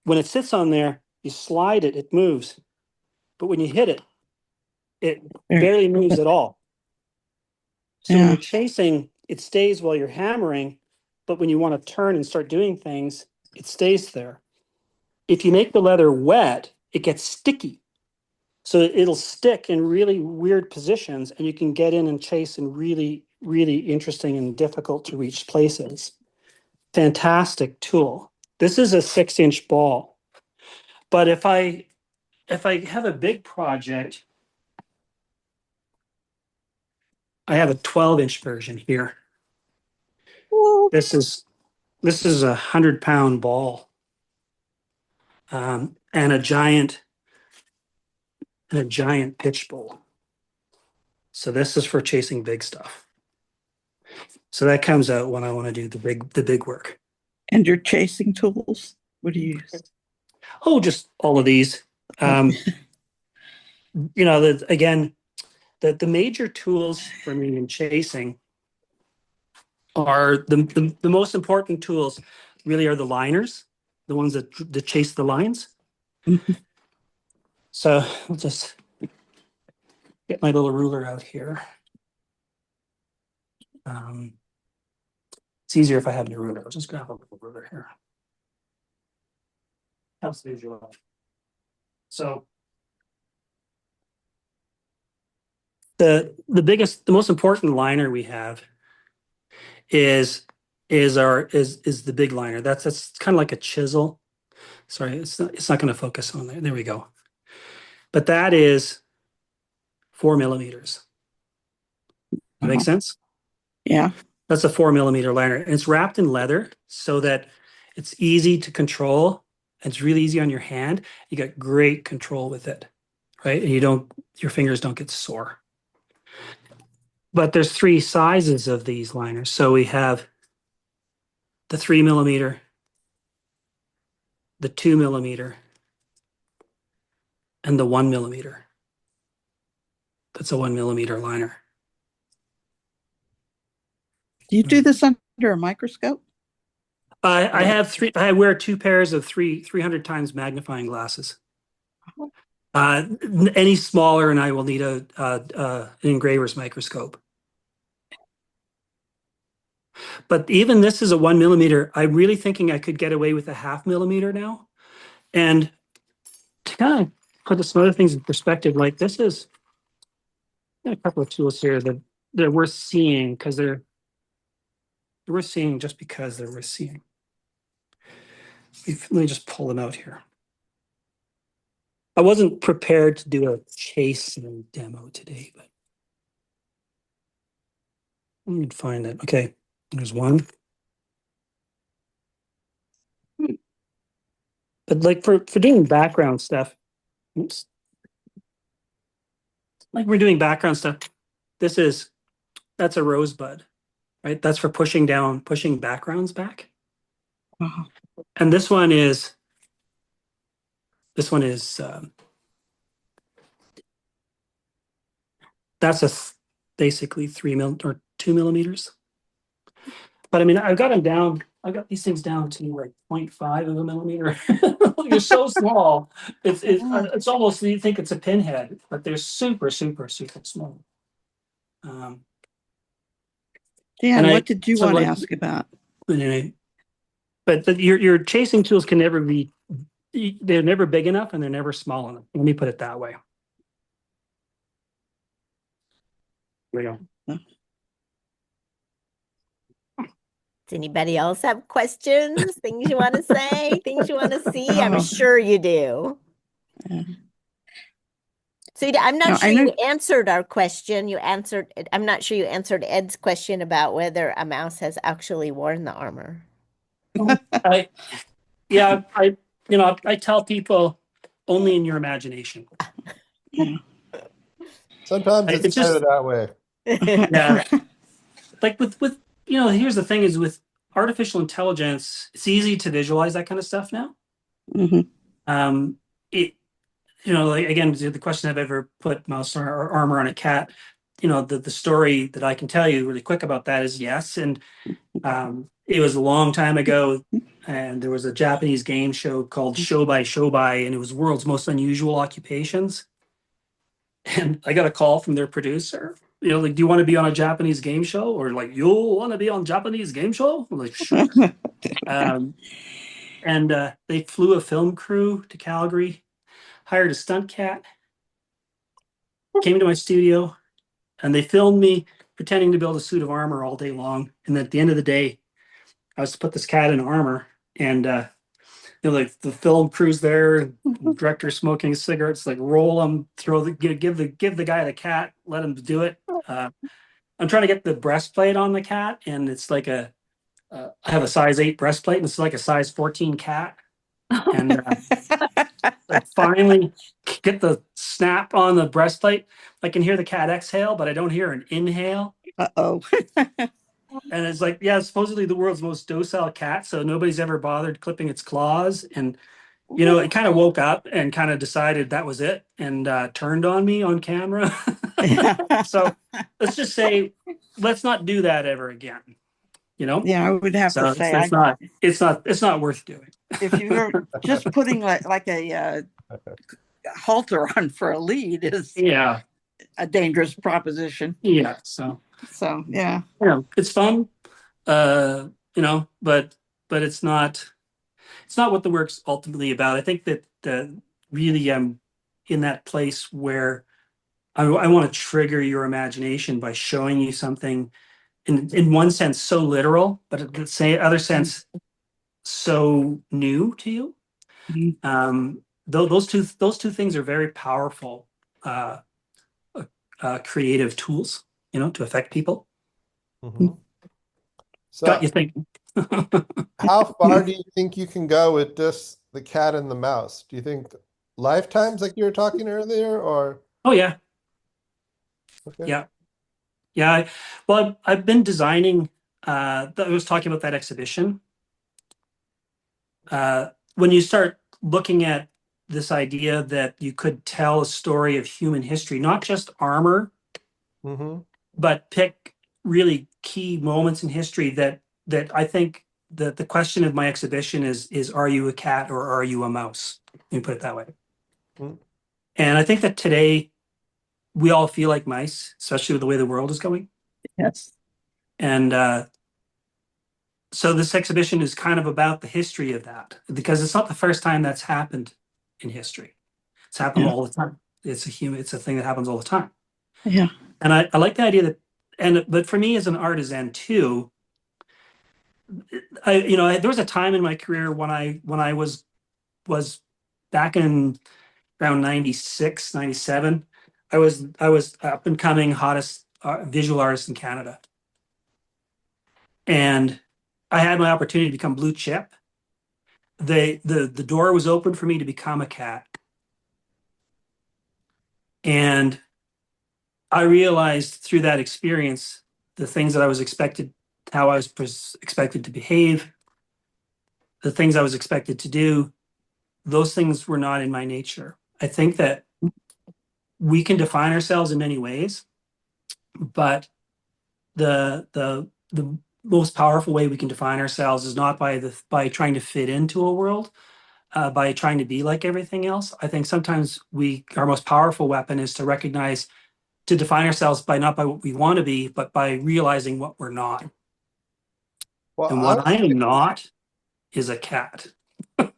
when it sits on there, you slide it, it moves, but when you hit it, it barely moves at all. So when you're chasing, it stays while you're hammering, but when you want to turn and start doing things, it stays there. If you make the leather wet, it gets sticky. So it'll stick in really weird positions, and you can get in and chase in really, really interesting and difficult to reach places. Fantastic tool. This is a 6-inch ball. But if I have a big project, I have a 12-inch version here. This is a 100-pound ball, and a giant pitch bowl. So this is for chasing big stuff. So that comes out when I want to do the big work. And your chasing tools? What do you use? Oh, just all of these. Again, the major tools for me in chasing are the most important tools really are the liners, the ones that chase the lines. So I'll just get my little ruler out here. It's easier if I have a ruler. I'll just grab a little ruler here. Helps visualize. So the most important liner we have is the big liner. That's kind of like a chisel. Sorry, it's not going to focus on there. There we go. But that is 4 millimeters. That makes sense? Yeah. That's a 4 millimeter liner. And it's wrapped in leather so that it's easy to control. It's really easy on your hand. You got great control with it, right? And your fingers don't get sore. But there's 3 sizes of these liners. So we have the 3 millimeter, the 2 millimeter, and the 1 millimeter. That's a 1 millimeter liner. Do you do this under a microscope? I have 3. I wear 2 pairs of 300 times magnifying glasses. Any smaller, and I will need an engraver's microscope. But even this is a 1 millimeter. I'm really thinking I could get away with a 0.5 millimeter now. And to kind of put some other things in perspective, like this is a couple of tools here that we're seeing because they're worth seeing just because they're worth seeing. Let me just pull them out here. I wasn't prepared to do a chasing demo today, but let me find it. Okay, there's one. But like for doing background stuff, oops. Like we're doing background stuff, that's a rosebud. right? That's for pushing backgrounds back. Wow. And this one is that's basically 2 millimeters. But I mean, I've got these things down to like 0.5 of a millimeter. They're so small. It's almost, you think it's a pinhead, but they're super, super, super small. Dan, And what did you so want to like, ask about? anyway, but your chasing tools can never be, they're never big enough and they're never small enough. Let me put it that way. There we go. Does anybody else have questions? Things you want to say? Things you want to see? I'm sure you do. Yeah. So I'm not No, sure I you know- answered our question. I'm not sure you answered Ed's question about whether a mouse has actually worn the armor. I tell people only in your imagination. Yeah. Sometimes It's it's better just- that way. Yeah. Like with here's the thing is with artificial intelligence, it's easy to visualize that kind of stuff now. Mhm. It like again, the question, have I ever put mouse or armor on a cat? The story that I can tell you really quick about that is yes. And it was a long time ago, and there was a Japanese game show called Show by, and it was world's most unusual occupations. And I got a call from their producer. Like, do you want to be on a Japanese game show? Or like, you want to be on Japanese game show? I'm like, sure. And they flew a film crew to Calgary, hired a stunt cat, came to my studio, and they filmed me pretending to build a suit of armor all day long. And at the end of the day, I was to put this cat in armor, and like the film crew's there, director smoking cigarettes, like roll them, give the guy the cat, let him do it. I'm trying to get the breastplate on the cat, and it's like I have a size 8 breastplate, and it's like a size 14 cat. And I finally get the snap on the breastplate. I can hear the cat exhale, but I don't hear an inhale. Uh-oh. And it's like, yeah, it's supposedly the world's most docile cat, so nobody's ever bothered clipping its claws. And it kind of woke up and kind of decided that was it, and turned on me on camera. So let's just say, let's not do that ever again. Yeah, I would have So to say, it's not worth doing. if you were just putting like a halter on for a lead is Yeah, a dangerous proposition. yeah. So Yeah. it's fun, but it's not what the work's ultimately about. I think that really in that place where I want to trigger your imagination by showing you something in one sense so literal, but in the other sense so new to you. Mhm. Those two things are very powerful creative tools, to affect people. Mhm. So Got you thinking. how far do you think you can go with just the cat and the mouse? Do you think lifetimes like you were talking earlier, or? Oh yeah. Okay. Yeah. Yeah. Well, I've been designing, I was talking about that exhibition. When you start looking at this idea that you could tell a story of human history, not just armor, Mm-hmm. but pick really key moments in history that I think that the question of my exhibition is are you a cat or are you a mouse? Let me put it that way. Mm. And I think that today we all feel like mice, especially with the way the world is going. Yes. And so this exhibition is kind of about the history of that, because it's not the first time that's happened in history. It's happened Yeah. all the time. It's a thing that happens all the time. Yeah. And I like the idea but for me as an artisan too, there was a time in my career when I was back in around 96, 97. I was up and coming hottest visual artist in Canada. And I had my opportunity to become blue chip. The door was open for me to become a cat. And I realized through that experience the things that I was expected how I was expected to behave, the things I was expected to do, those things were not in my nature. I think that we can define ourselves in many ways, but the most powerful way we can define ourselves is not by trying to fit into a world, by trying to be like everything else. I think sometimes our most powerful weapon is to recognize, to define ourselves by not by what we want to be, but by realizing what we're not. Well, And what I am not is a cat. but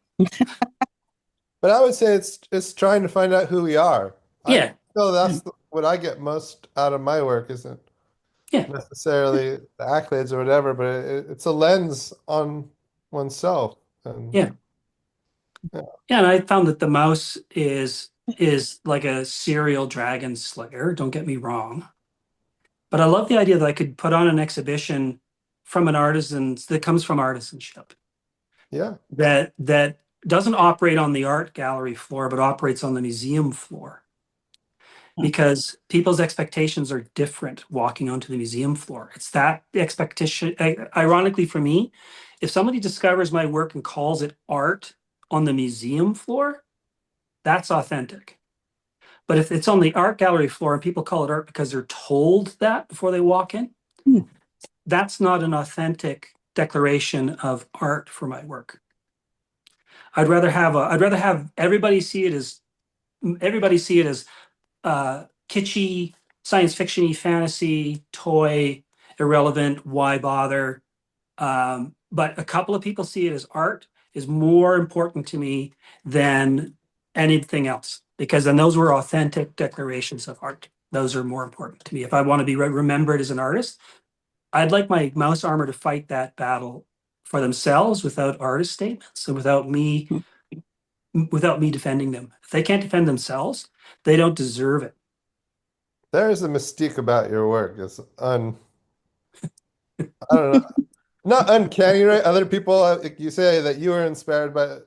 I would say it's trying to find out who we are. Yeah. So that's what I get most out of my work, isn't Yeah. necessarily the accolades or whatever, but it's a lens on oneself. And Yeah. Yeah, and I found that the mouse is like a serial dragon slayer, don't get me wrong. But I love the idea that I could put on an exhibition from an artisan that comes from artisanship. yeah, That doesn't operate on the art gallery floor, but operates on the museum floor. Because people's expectations are different walking onto the museum floor. It's that the expectation, ironically for me, if somebody discovers my work and calls it art on the museum floor, that's authentic. But if it's on the art gallery floor and people call it art because they're told that before they walk in, that's not an authentic declaration of art for my work. I'd rather have everybody see it as kitschy, science fiction-y, fantasy, toy, irrelevant, why bother? But a couple of people see it as art is more important to me than anything else, because then those were authentic declarations of art. Those are more important to me. If I want to be remembered as an artist, I'd like my mouse armor to fight that battle for themselves without artist statements and without me defending them. If they can't defend themselves, they don't deserve it. there is a mystique about your work. It's I don't know, not uncanny, right? Other people, like you say that you were inspired by,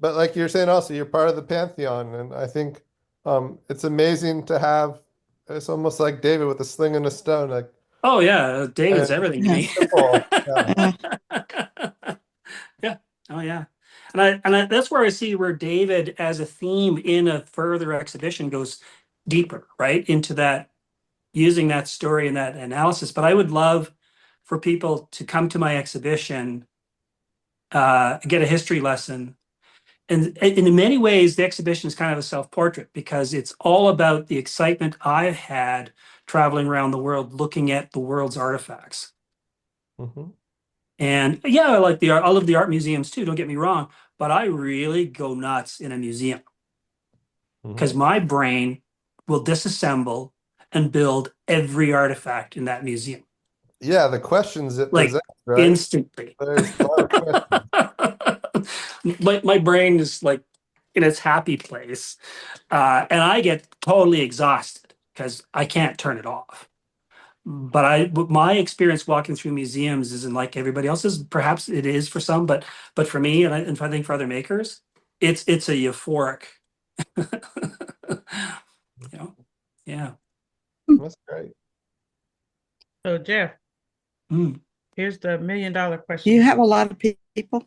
but like you're saying also, you're part of the pantheon, and I think it's amazing to have. It's almost like David with a sling and a stone, like Oh yeah, David's everything to me. simple. Yeah. Yeah. Oh yeah. And that's where I see where David as a theme in a further exhibition goes deeper, right? Into that, using that story and that analysis. But I would love for people to come to my exhibition, get a history lesson. And in many ways, the exhibition is kind of a self-portrait because it's all about the excitement I've had traveling around the world, looking at the world's artifacts. Mhm. And yeah, I like the art. I love the art museums too, don't get me wrong, but I really go nuts in a museum because Mhm. my brain will disassemble and build every artifact in that museum, Yeah, the questions it like presents, right? instantly. There's a lot of questions. My brain is like in its happy place, and I get totally exhausted because I can't turn it off. But my experience walking through museums isn't like everybody else's. Perhaps it is for some, but for me, and I think for other makers, it's a euphoric. You know, yeah. That's great. So Jeff, Mm. here's the $1 million Do question. you have a lot of people?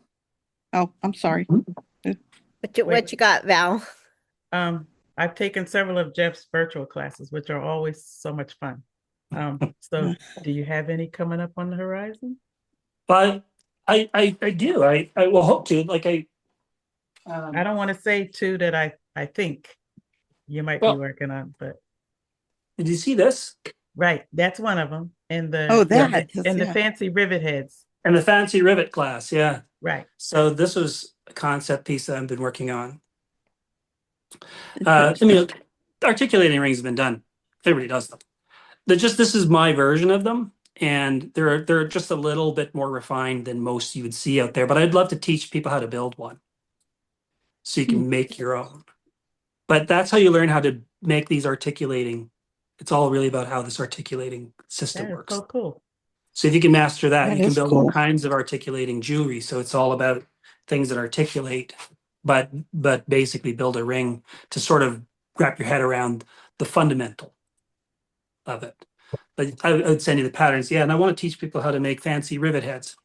Oh, I'm sorry. What you got, Val? I've taken several of Jeff's virtual classes, which are always so much fun. So do you have any coming up on the horizon? But I do. I will hope to. Like I don't want to say too that I think you might be Well- working on, but did you see this? right, that's one of them. And the Oh, that, and the yeah. fancy rivet heads. And the fancy rivet class, yeah. Right. So this was a concept piece that I've been working on. I mean, articulating rings have been done. Everybody does them. This is my version of them, and they're just a little bit more refined than most you would see out there. But I'd love to teach people how to build one, so you can make your own. But that's how you learn how to make these articulating. It's all really about how this articulating system That is works. so cool. So if you can master that, That you can is build all cool. kinds of articulating jewelry. So it's all about things that articulate, but basically build a ring to sort of wrap your head around the fundamental of it. but I would send you the patterns. Yeah, and I want to teach people how to make fancy rivet heads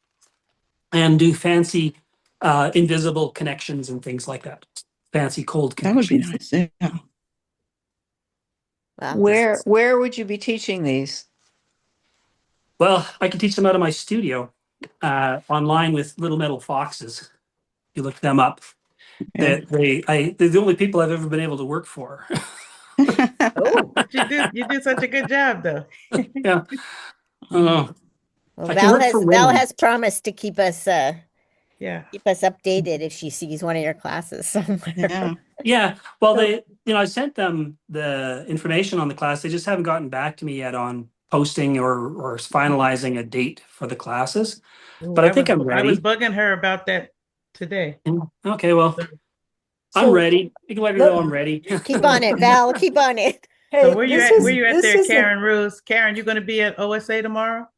and do fancy invisible connections and things like that. Fancy cold That would be connections. nice. Yeah. Wow. Where would you be teaching these? Well, I can teach them out of my studio online with little metal foxes. You look them up. Yeah. They're the only people I've ever been able to work for. Oh, But you do such a good job though. Yeah. Oh, well, I can work for Val women. has promised to keep us Yeah. updated if she sees one of your classes somewhere. Yeah. Yeah. Well, I sent them the information on the class. They just haven't gotten back to me yet on posting or finalizing a date for the classes. Ooh, But I think I'm I was ready. bugging her about that today. Okay, well, I'm So ready. You can let her know I'm ready. Keep on it, Val. Keep on it. hey, So where you this at? is Where you at this there, is Karen Ruse? Karen, you going to be at OSA tomorrow?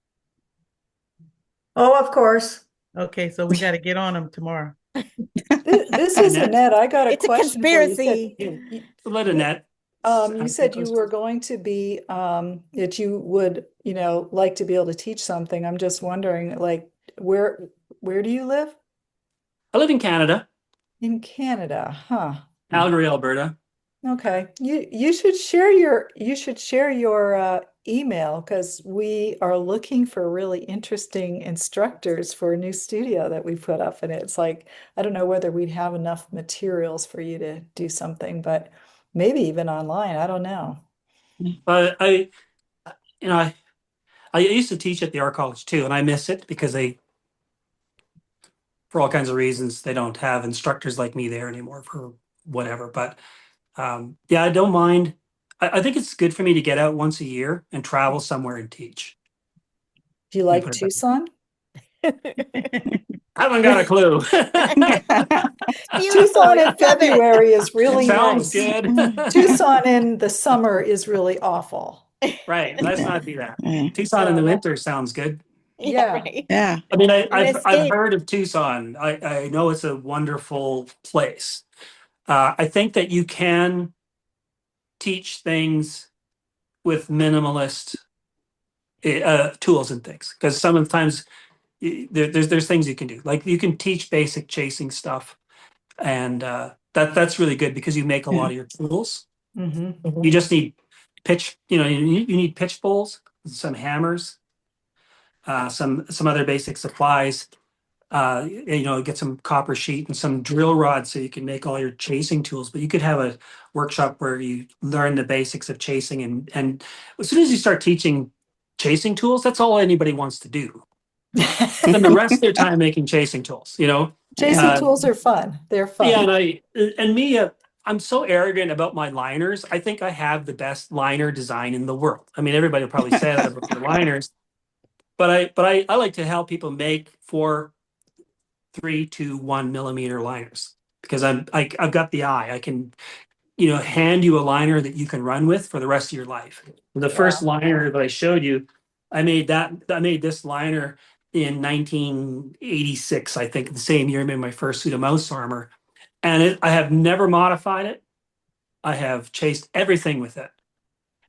oh, of course. Okay, so we got to get on them tomorrow. This is Annette? Annette. I got a It's a question for you. conspiracy. So let Annette. You said you were going to be that you would, like to be able to teach something. I'm just wondering, like, where do you live? I live in Canada, In Canada, huh? Calgary, Alberta. Okay. You should share your email because we are looking for really interesting instructors for a new studio that we put up. And it's like, I don't know whether we'd have enough materials for you to do something, but maybe even online. I don't know. But I used to teach at the art college too, and I miss it because for all kinds of reasons, they don't have instructors like me there anymore for whatever. But yeah, I don't mind. I think it's good for me to get out once a year and travel somewhere and teach. Do you Let me like put it that way. Tucson? I haven't got a clue. Beautiful. Tucson You in love it. February is really Sounds nice. good. Tucson in the summer is really awful. Right. Let's not do that. Yeah. Tucson in the No. winter sounds good. Yeah. Right. Yeah. I mean, An I've escape. heard of Tucson. I know it's a wonderful place. I think that you can teach things with minimalist tools and things because sometimes there's things you can do. Like you can teach basic chasing stuff, and that's really good because you make a lot of your tools. Hmm. You just need pitch. You need pitch bowls, some hammers, some other basic supplies. Get some copper sheet and some drill rods so you can make all your chasing tools. But you could have a workshop where you learn the basics of chasing, and as soon as you start teaching chasing tools, that's all anybody wants to do. Spend the rest of their time making chasing tools. Chasing tools are fun. They're fun. Yeah, and me, I'm so arrogant about my liners. I think I have the best liner design in the world. I mean, everybody will probably say that about their liners, but I like to help people make 3 to 1 millimeter liners because I've got the eye. I can hand you a liner that you can run with for the rest of your life. The first liner that I showed you, I made this liner in 1986, I think, the same year I made my first suit of mouse armor, and I have never modified it. I have chased everything with it,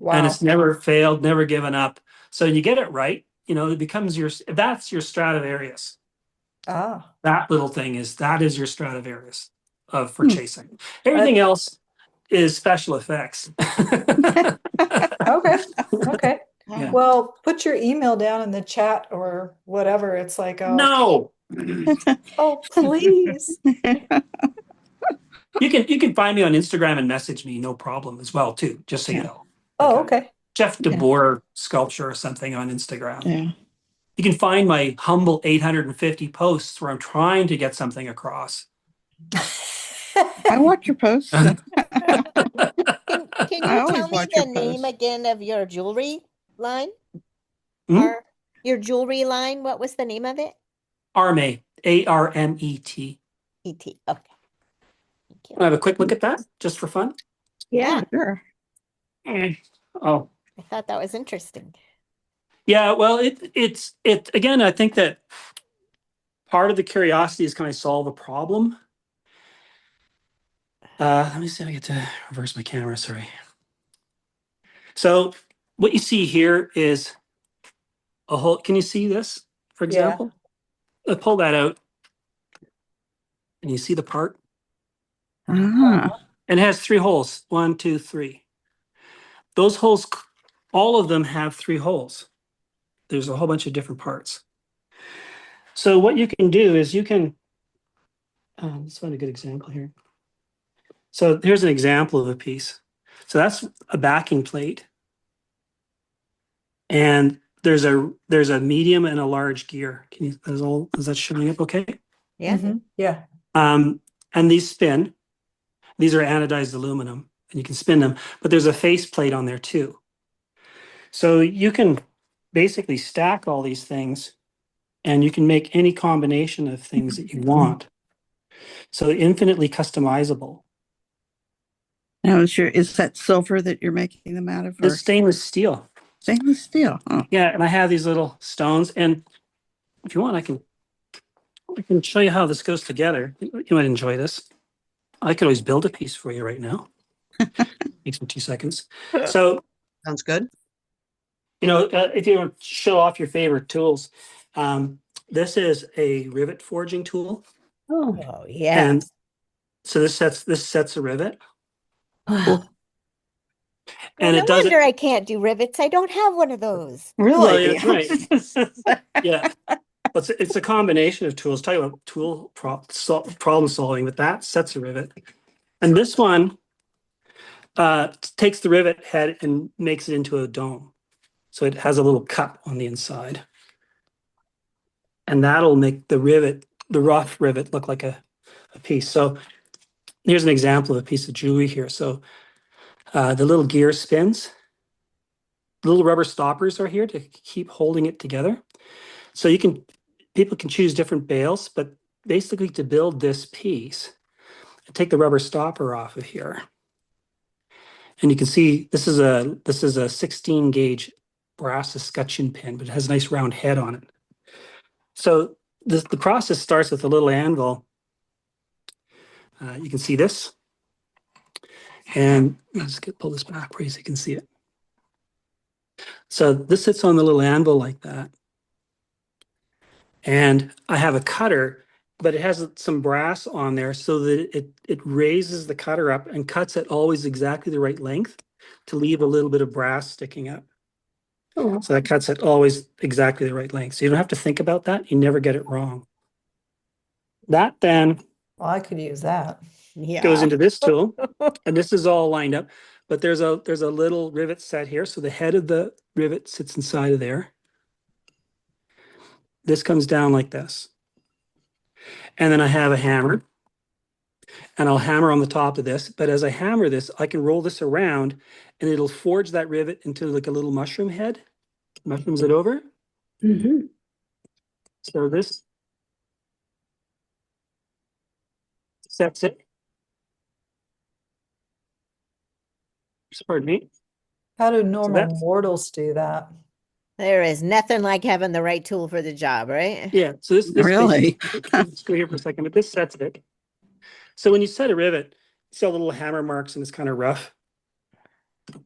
and it's never failed, never given up. So you get it right, it becomes that's your Stradivarius. Ah. That little thing is your Stradivarius for chasing. Everything else is special effects. Okay. Okay. Yeah. Well, put your email down in the chat or whatever. It's like, No. oh, please. You can find me on Instagram and message me, no problem as well too, just so you know. Oh, okay. Jeff De Boer sculpture or something on Instagram. Yeah. You can find my humble 850 posts where I'm trying to get something across. I watch your posts. Can I you always tell me watch the your name posts. again of your jewelry line? Hmm? Your jewelry line, what was the name of it? Armet, ARMET. E.T. Okay. Thank you. Want to have a quick look at that just for fun? Yeah, Sure. Oh, I thought that was interesting. yeah. Well, it's again. I think that part of the curiosity is, can I solve a problem? Let me see if I get to reverse my camera. Sorry. So what you see here is a hole. Can you see this, for Yeah. example? Let's pull that out. And you see the part? Ah, And it has 3 holes. 1, 2, 3. Those holes, all of them have 3 holes. There's a whole bunch of different parts. So what you can do is you can, let's find a good example here. So here's an example of a piece. So that's a backing plate. And there's a medium and a large gear. Can you, is that showing up okay? Yeah. Mhm. Yeah. And these spin. These are anodized aluminum, and you can spin them, but there's a face plate on there too. So you can basically stack all these things, and you can make any combination of things that you want. So infinitely customizable. now is that silver that you're making them out of, or It's stainless steel. stainless steel? Oh, Yeah, and I have these little stones, and if you want, I can show you how this goes together. You might enjoy this. I could always build a piece for you right now. Takes me 2 seconds. So, Sounds good. if you want to show off your favorite tools, this is a rivet forging tool. oh, Oh, yeah. And so this sets a rivet. wow. And no it doesn't. wonder I can't do rivets. I don't have one of those. Well, Really? yeah, right. Yeah. It's a combination of tools. Talking about problem solving, but that sets a rivet. And this one takes the rivet head and makes it into a dome. So it has a little cut on the inside. And that'll make the rough rivet, look like a piece. So here's an example of a piece of jewelry here. So the little gear spins. The little rubber stoppers are here to keep holding it together. So people can choose different bales, but basically to build this piece, take the rubber stopper off of here. And you can see this is a 16 gauge brass escutcheon pin, but it has a nice round head on it. So the process starts with a little anvil. You can see this. And let's pull this back for you so you can see it. So this sits on the little anvil like that. And I have a cutter, but it has some brass on there so that it raises the cutter up and cuts it always exactly the right length to leave a little bit of brass sticking up. Oh. So that cuts it always exactly the right length. So you don't have to think about that. You never get it wrong. That then Well, I could use that. Yeah. goes into this tool, and this is all lined up. But there's a little rivet set here. So the head of the rivet sits inside of there. This comes down like this. And then I have a hammer. And I'll hammer on the top of this. But as I hammer this, I can roll this around and it'll forge that rivet into like a little mushroom head. Mushrooms it over. Mhm. So this sets it. Pardon me. How do normal that's- mortals do that? There is nothing like having the right tool for the job, right? Yeah. So this Really? Let's go here for a second, but this sets it. So when you set a rivet, you see all the little hammer marks and it's kind of rough. Is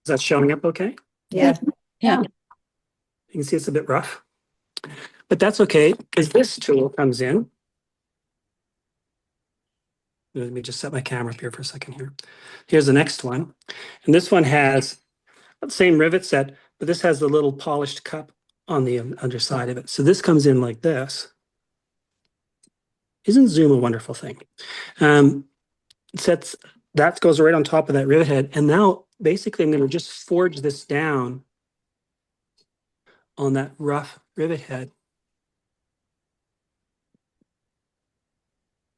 that showing up okay? Yeah. Yeah. You can see it's a bit rough, but that's okay because this tool comes in. Let me just set my camera up here for a second here. Here's the next one. And this one has the same rivet set, but this has the little polished cup on the underside of it. So this comes in like this. Isn't Zoom a wonderful thing? That goes right on top of that rivet head. And now basically I'm going to just forge this down on that rough rivet head.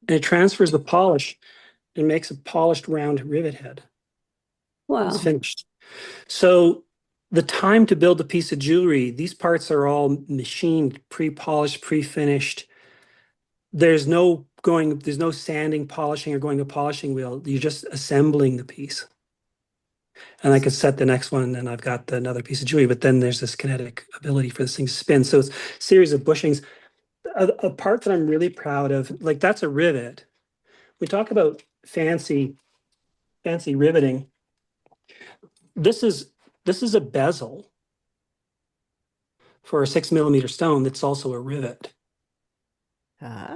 And it transfers the polish and makes a polished round rivet head. Wow. It's finished. So the time to build a piece of jewelry, these parts are all machined, pre-polished, pre-finished. There's no sanding, polishing, or going to polishing wheel. You're just assembling the piece. And I can set the next one and I've got another piece of jewelry, but then there's this kinetic ability for this thing to spin. So it's a series of bushings. A part that I'm really proud of, like that's a rivet. We talk about fancy riveting. This is this is a bezel for a 6 mm stone that's also a rivet. Ah,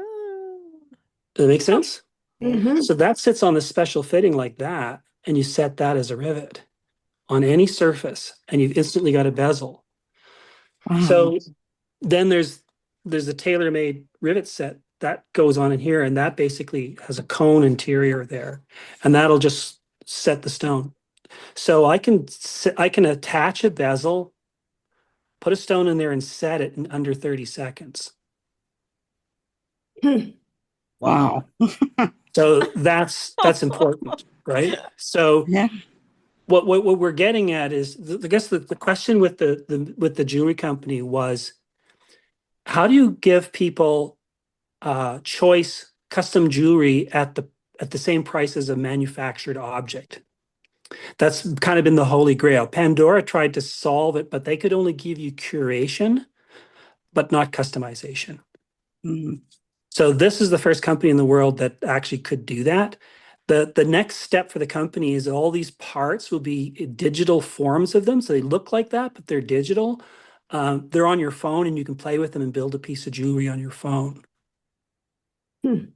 Does that make sense? yeah. So that sits on a special fitting like that, and you set that as a rivet on any surface, and you've instantly got a bezel. Wow. So then there's a tailor-made rivet set that goes on in here, and that basically has a cone interior there, and that'll just set the stone. So I can attach a bezel, put a stone in there, and set it in under 30 seconds. Wow. So that's important, right? So Yeah. what we're getting at is, I guess the question with the jewelry company was, how do you give people choice custom jewelry at the same price as a manufactured object? That's kind of been the holy grail. Pandora tried to solve it, but they could only give you curation, but not customization. Mhm. So this is the first company in the world that actually could do that. The next step for the company is all these parts will be digital forms of them. So they look like that, but they're digital. They're on your phone, and you can play with them and build a piece of jewelry on your phone. And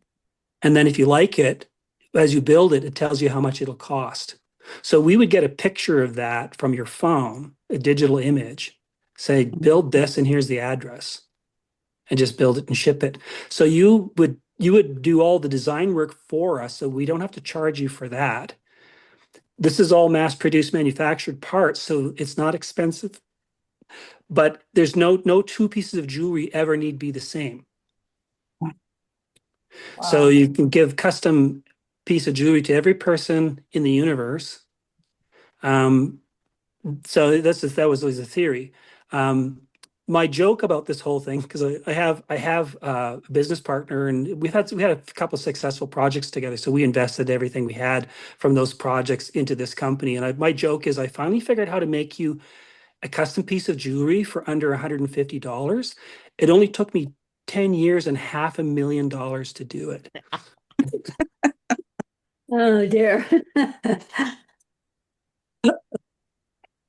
then if you like it, as you build it, it tells you how much it'll cost. So we would get a picture of that from your phone, a digital image, say, build this, and here's the address, and just build it and ship it. So you would do all the design work for us, so we don't have to charge you for that. This is all mass-produced manufactured parts, so it's not expensive. But there's no two pieces of jewelry ever need be the same. So Wow. you can give custom piece of jewelry to every person in the universe. So that was always a theory. My joke about this whole thing, because I have a business partner, and we had a couple of successful projects together. So we invested everything we had from those projects into this company. And my joke is, I finally figured out how to make you a custom piece of jewelry for under $150. It only took me 10 years and $500,000 to do it. Oh dear.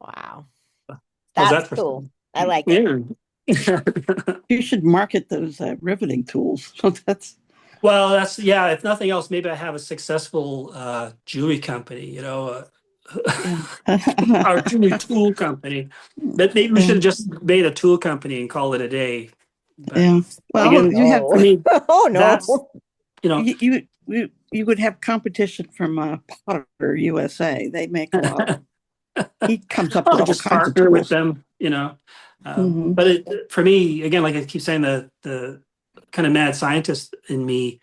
Wow. How's That's that cool. I like it. Yeah. You should market those riveting tools. So that's Well, that's, yeah, if nothing else, maybe I have a successful jewelry company, our jewelry tool company. But maybe we should have just made a tool company and call it a day. But yeah. Well, again, you have I mean, Oh no. that's, you would have competition from Potter USA. They make a lot. He comes up with I'll all just kinds of partner with tools. them. Mhm. But for me, again, like I keep saying, the kind of mad scientist in me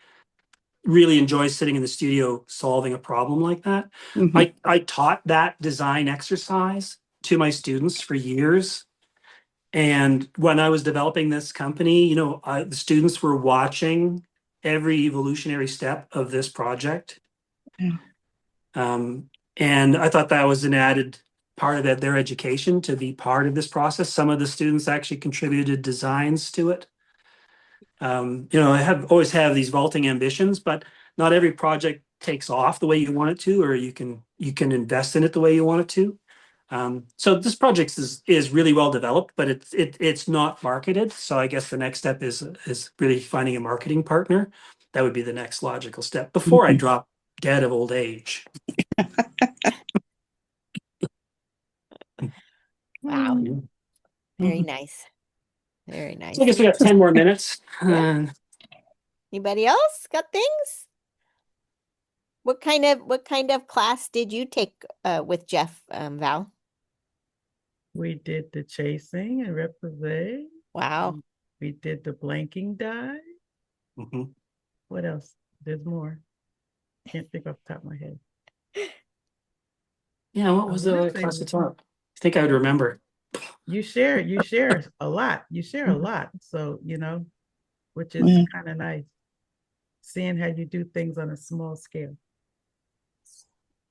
really enjoys sitting in the studio solving a problem like that. Mhm. I taught that design exercise to my students for years. And when I was developing this company, the students were watching every evolutionary step of this project. Yeah. And I thought that was an added part of their education to be part of this process. Some of the students actually contributed designs to it. I always have these vaulting ambitions, but not every project takes off the way you want it to, or you can invest in it the way you want it to. So this project is really well developed, but it's not marketed. So I guess the next step is really finding a marketing partner. That would be the next logical step before I drop dead of old age. Wow. Mhm. Very nice. Very nice. So I guess we got 10 more minutes. Yeah. Anybody else got things? What kind of class did you take with Jeff, Val? We did the chasing and repoussé. Wow. We did the blanking die. Mhm. What else? There's more. Can't think off the top of my head. Yeah, what was the other class you taught? I think I would remember. You share a lot. You share a lot. So, which is Yeah. kind of nice. Seeing how you do things on a small scale.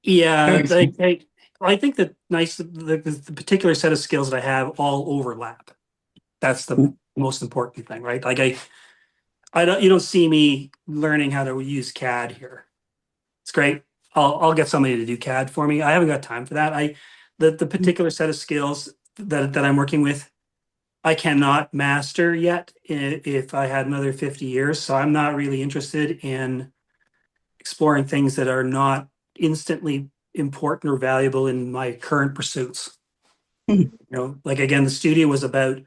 Yeah, Very I think that the particular set of skills that I have all overlap. That's the most important thing, right? Like you don't see me learning how to use CAD here. It's great. I'll get somebody to do CAD for me. I haven't got time for that. the particular set of skills that I'm working with, I cannot master yet if I had another 50 years. So I'm not really interested in exploring things that are not instantly important or valuable in my current pursuits. Mhm. You know, like again, the studio was about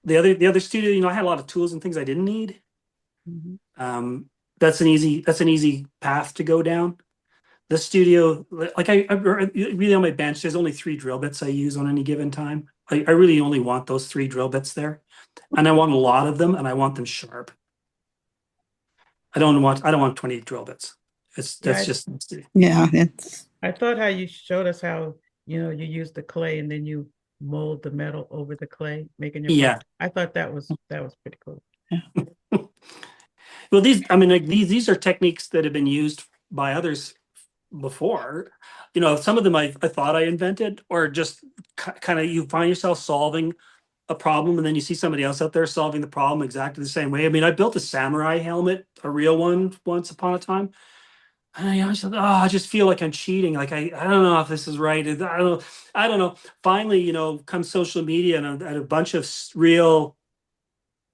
the other studio, you know, I had a lot of tools and things I didn't need. That's an easy path to go down. The studio, like I really on my bench, there's only 3 drill bits I use on any given time. I really only want those 3 drill bits there. And I want a lot of them and I want them sharp. I don't want 20 drill bits. Yeah, Yeah, it's I thought how you showed us how, you use the clay and then you mold the metal over the clay, making your Yeah. parts. I thought that was pretty cool. Well, these are techniques that have been used by others before. You know, some of them I thought I invented, or just kind of you find yourself solving a problem and then you see somebody else out there solving the problem exactly the same way. I mean, I built a samurai helmet, a real one, once upon a time. And I just feel like I'm cheating. Like I don't know if this is right. I don't know. Finally, you know, comes social media and a bunch of real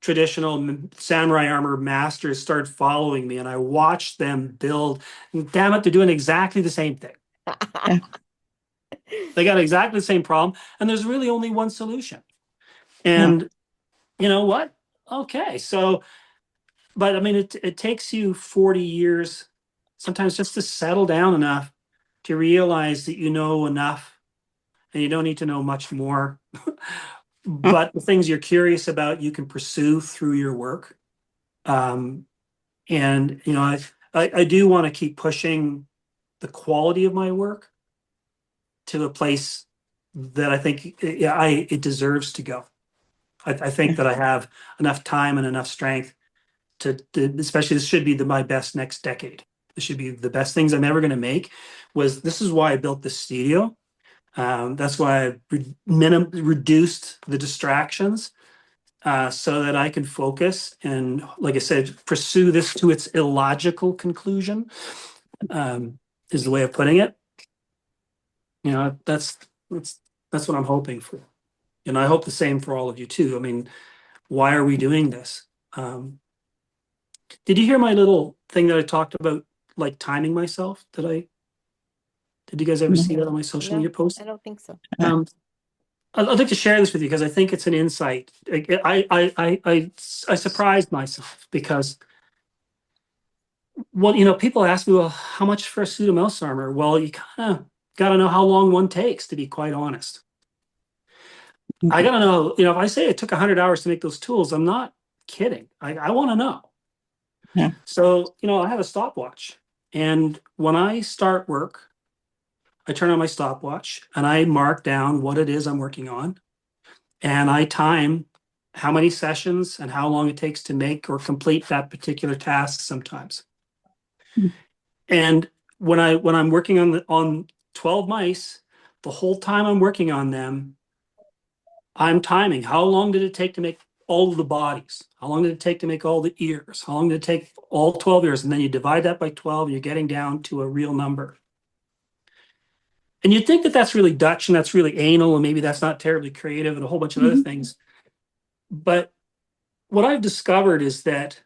traditional samurai armor masters started following me, and I watched them build. And damn it, they're doing exactly the same thing. They got exactly the same problem, and there's really only one solution. And you know what? Okay, so, but I mean, it takes you 40 years sometimes just to settle down enough to realize that you know enough and you don't need to know much more. But the things you're curious about, you can pursue through your work. And, you know, I do want to keep pushing the quality of my work to a place that I think it deserves to go. I think that I have enough time and enough strength to especially this should be my best next decade. This should be the best things I'm ever going to make. This is why I built this studio. That's why I reduced the distractions so that I can focus and, like I said, pursue this to its illogical conclusion. Is the way of putting it. You know, that's what I'm hoping for. And I hope the same for all of you too. I mean, why are we doing this? Did you hear my little thing that I talked about, like timing myself? Did you guys ever see that on my social media post? I don't think so. I'd like to share this with you because I think it's an insight. I surprised myself because, well, you know, people ask me, well, how much for a suit of mouse armor? Well, you kind of got to know how long one takes, to be quite honest. I got to know, you know, if I say it took 100 hours to make those tools, I'm not kidding. I want to know. Yeah. So, you know, I have a stopwatch. And when I start work, I turn on my stopwatch and I mark down what it is I'm working on. And I time how many sessions and how long it takes to make or complete that particular task sometimes. And when I'm working on 12 mice, the whole time I'm working on them, I'm timing. How long did it take to make all of the bodies? How long did it take to make all the ears? How long did it take all 12 ears? And then you divide that by 12, you're getting down to a real number. And you'd think that that's really Dutch and that's really anal, and maybe that's not terribly creative and a whole bunch of other things. But what I've discovered is that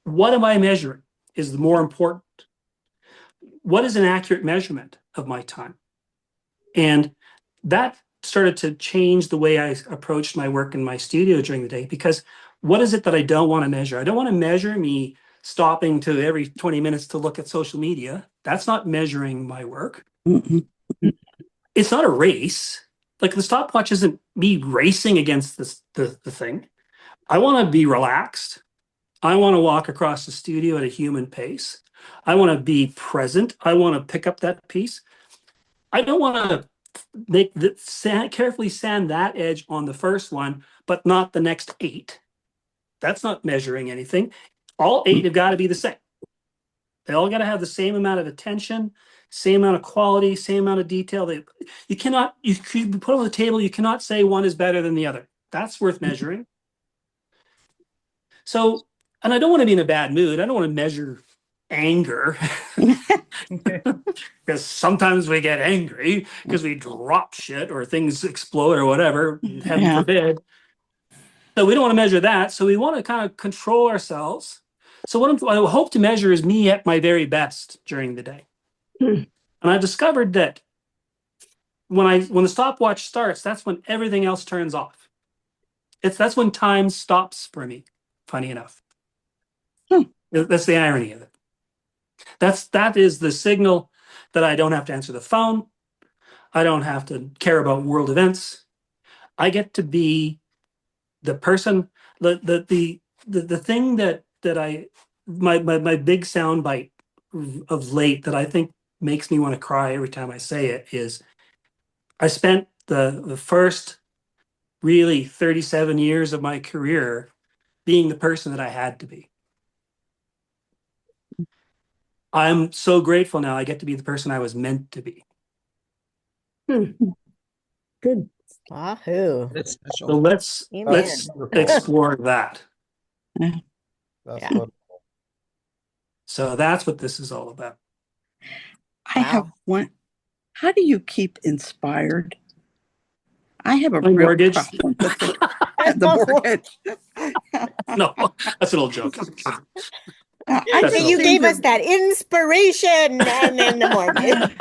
what am I measuring is the more important. What is an accurate measurement of my time? And that started to change the way I approached my work in my studio during the day, because what is it that I don't want to measure? I don't want to measure me stopping to every 20 minutes to look at social media. That's not measuring my work. It's not a race. Like the stopwatch isn't me racing against the thing. I want to be relaxed. I want to walk across the studio at a human pace. I want to be present. I want to pick up that piece. I don't want to carefully sand that edge on the first one, but not the next 8. That's not measuring anything. All 8 have got to be the same. They all got to have the same amount of attention, same amount of quality, same amount of detail. You put them on the table, you cannot say one is better than the other. That's worth measuring. So, and I don't want to be in a bad mood. I don't want to measure anger, because sometimes we get angry because we drop shit or things explode or whatever, heaven Yeah. forbid. So we don't want to measure that. So we want to kind of control ourselves. So what I hope to measure is me at my very best during the day. And I discovered that when the stopwatch starts, that's when everything else turns off. That's when time stops for me, funny enough. That's the irony of it. That is the signal that I don't have to answer the phone. I don't have to care about world events. I get to be the person, the thing that I my big sound bite of late that I think makes me want to cry every time I say it is I spent the first really 37 years of my career being the person that I had to be. I'm so grateful now I get to be the person I was meant to be. Good. Wahoo. That's So special. let's Amen. explore that. That's Yeah. wonderful. So that's what this is all about. I have Wow. one. How do you keep inspired? I have a My real mortgage. problem with the mortgage. No, that's an old joke. I That's So just you all. seem gave us to, that inspiration and then the mortgage.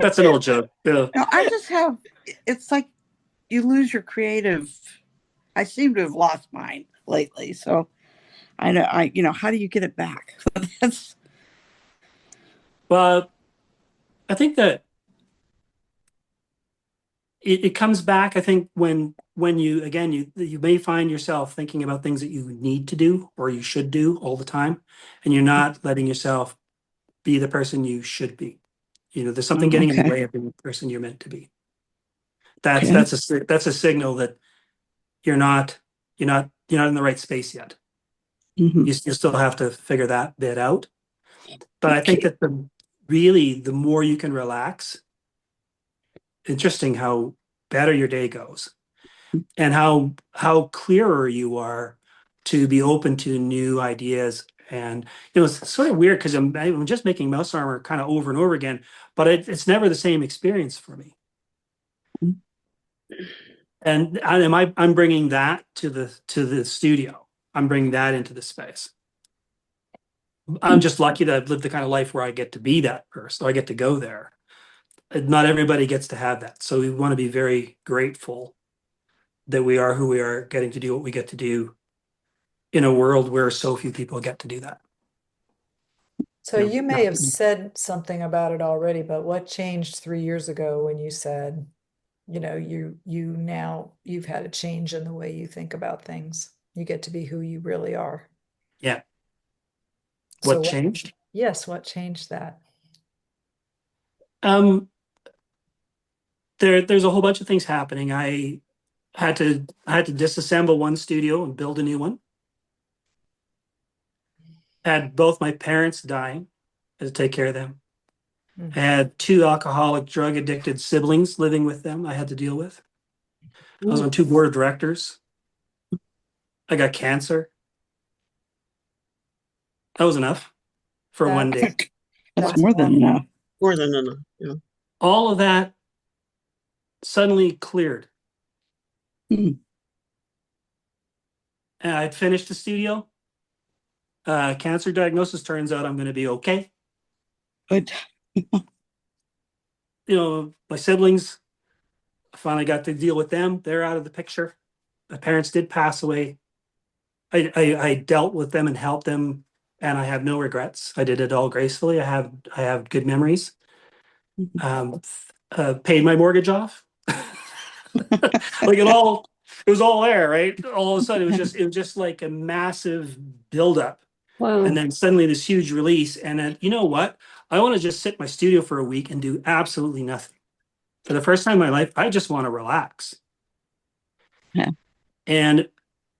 That's an old joke. Yeah. no, I just have, it's like you lose your creative. I seem to have lost mine lately. So how do you get it back? That's, Well, I think that it comes back. I think when you again you may find yourself thinking about things that you need to do or you should do all the time, and you're not letting yourself be the person you should be. There's something getting in the okay. way of being the person you're meant to be. Okay. That's a signal that you're not in the right space yet. Mhm. You still have to figure that bit out. But I think that the more you can relax, interesting how better your day goes and how clearer you are to be open to new ideas. And it's sort of weird because I'm just making mouse armor kind of over and over again, but it's never the same experience for me. And I'm bringing that to the studio. I'm bringing that into the space. I'm just lucky that I've lived the kind of life where I get to be that person. I get to go there. Not everybody gets to have that. So we want to be very grateful that we are who we are, getting to do what we get to do in a world where so few people get to do that. So You know, you may have said something about it already, but what changed 3 years ago when you said, you've had a change in the way you think about things. You get to be who you really are. Yeah. So What changed? Yes, what changed that? There's a whole bunch of things happening. I had to disassemble one studio and build a new one. Had both my parents dying. I had to take care of them. I had two alcoholic, drug addicted siblings living with them I had to deal with. I was on two board of directors. I got cancer. That was enough for one day. That's more than enough. More than enough. Yeah. All of that suddenly cleared. Hmm. And I'd finished the studio. Cancer diagnosis turns out I'm going to be okay. Good. My siblings, I finally got to deal with them. They're out of the picture. My parents did pass away. I dealt with them and helped them, and I have no regrets. I did it all gracefully. I have good memories. Paid my mortgage off. Like it was all there, right? All of a sudden, it was just like a massive buildup. Wow. And then suddenly this huge release. And then, you know what? I want to just sit in my studio for a week and do absolutely nothing. For the first time in my life, I just want to relax. Yeah. And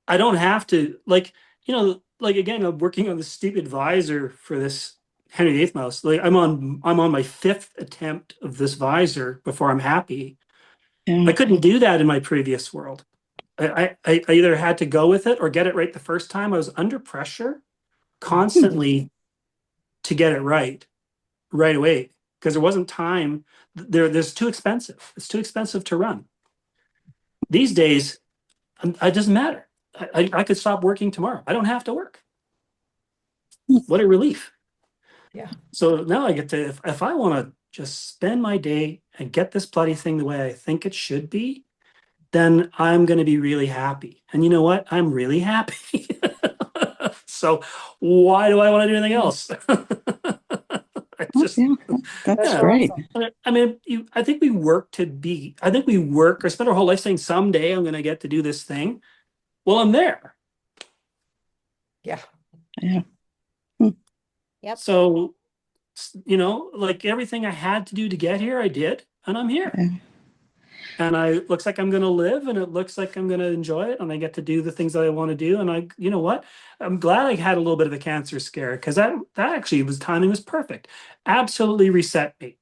I don't have to, again, I'm working on this stupid visor for this Henry VIII mouse. Like I'm on my fifth attempt of this visor before I'm happy. Yeah. I couldn't do that in my previous world. I either had to go with it or get it right the first time. I was under pressure constantly to get it right away because there wasn't time. There's too expensive. It's too expensive to run. These days, it doesn't matter. I could stop working tomorrow. I don't have to work. What a relief. Yeah. So now I get to, if I want to just spend my day and get this bloody thing the way I think it should be, then I'm going to be really happy. And you know what? I'm really happy. So why do I want to do anything else? That's Yeah. great. I mean, I think we work or spend our whole life saying someday I'm going to get to do this thing. Well, I'm there. Yeah. Yeah. Yep. So, like everything I had to do to get here, I did, and I'm here. Yeah. And it looks like I'm going to live, and it looks like I'm going to enjoy it, and I get to do the things that I want to do. And you know what? I'm glad I had a little bit of a cancer scare because that actually timing was perfect. Absolutely reset me.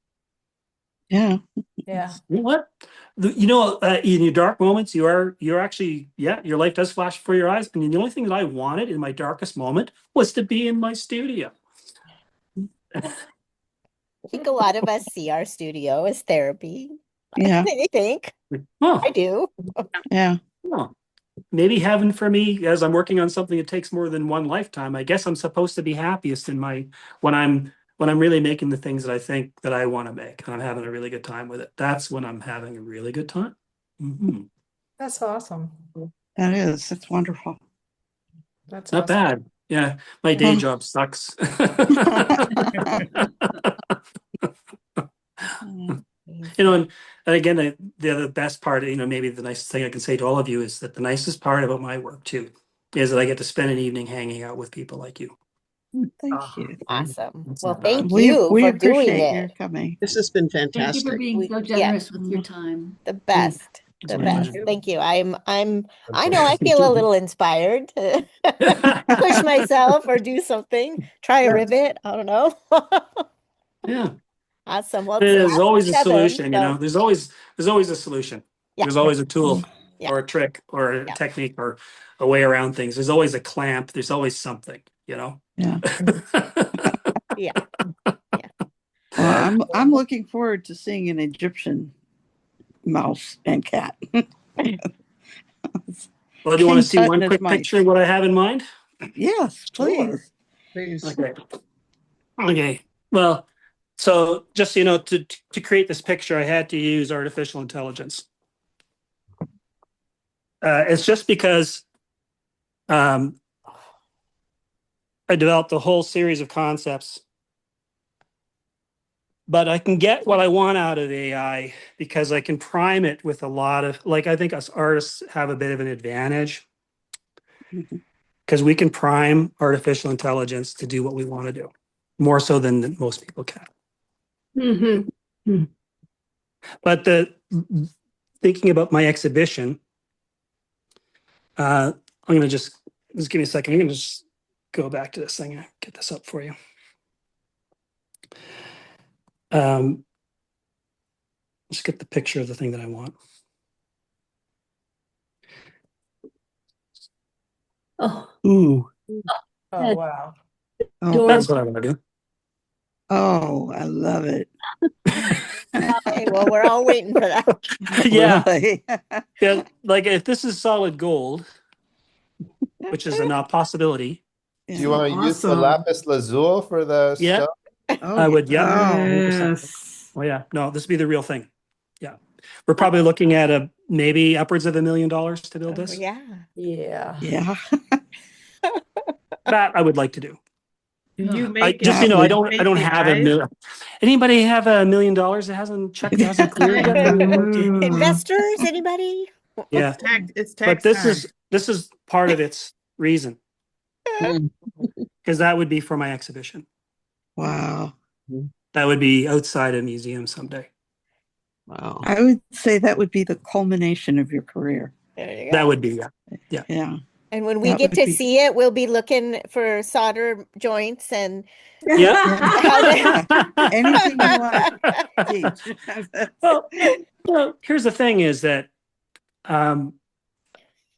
Yeah. Yeah. You know what? In your dark moments, you're actually, your life does flash before your eyes. And the only thing that I wanted in my darkest moment was to be in my studio. I think a lot of us see our studio as therapy. Yeah. I think. Oh, I do. Yeah. well, maybe heaven for me, as I'm working on something that takes more than one lifetime, I guess I'm supposed to be happiest when I'm really making the things that I think that I want to make, and I'm having a really good time with it. That's when I'm having a really good time. Mm-hmm. That's awesome. That is. That's wonderful. That's Not awesome. bad. Yeah, my day job sucks. And again, the other best part, maybe the nicest thing I can say to all of you is that the nicest part about my work too is that I get to spend an evening hanging out with people like you. Thank you. Awesome. That's Well, not thank bad. We you for doing appreciate your it. coming. This has been Thank you for fantastic. being so generous with your time. The best. It's The my best. pleasure. Thank you. I know I feel a little inspired to push myself or do something. Try a rivet. I don't know. Yeah. Awesome. Well, There's it's always a 7, solution, so There's always a solution. Yeah. There's always a tool Yeah. or a trick or a Yeah. technique or a way around things. There's always a clamp. There's always something, Yeah. Yeah. Well, I'm looking forward to seeing an Egyptian mouse and cat. Well, do you want to see King Tut one and his quick mice. picture of what I have in mind? Yes, please. Please. Okay. Well, so just so you know, to create this picture, I had to use artificial intelligence. It's just because I developed a whole series of concepts, but I can get what I want out of AI because I can prime it with a lot of, I think us artists have a bit of an advantage because we can prime artificial intelligence to do what we want to do more so than most people can. Mm-hmm. But thinking about my exhibition, I'm going to just give me a second. I'm going to just go back to this thing and get this up for you. Just get the picture of the thing that I want. Oh, Ooh, Oh, wow. Oh, that's what I want to do. oh, I love it. Okay, well, we're all waiting for that. Yeah. Really? Yeah, like if this is solid gold, which is a not possibility, Do you want to use the Awesome. lapis lazuli for the Yeah. stone? Oh, I would, yeah. Oh, 100%. yes. Oh yeah, no, this would be the real thing. Yeah, we're probably looking at maybe upwards of $1 million to build Oh, this. yeah. Yeah. yeah. That I would like to do. You I make just, it I with don't basic have a eyes? million. Anybody have $1 million that hasn't cleared yet? Investors, anybody? Yeah, It's but tax time. this is part of its reason Mm. because that would be for my exhibition. Wow. That would be outside a museum someday. Wow. I would say that would be the culmination of your career. There you go. That would be Yeah. And when we That get would to be- see it, we'll be looking for solder joints and yeah. how they Anything you want to teach. Well, here's the thing: is that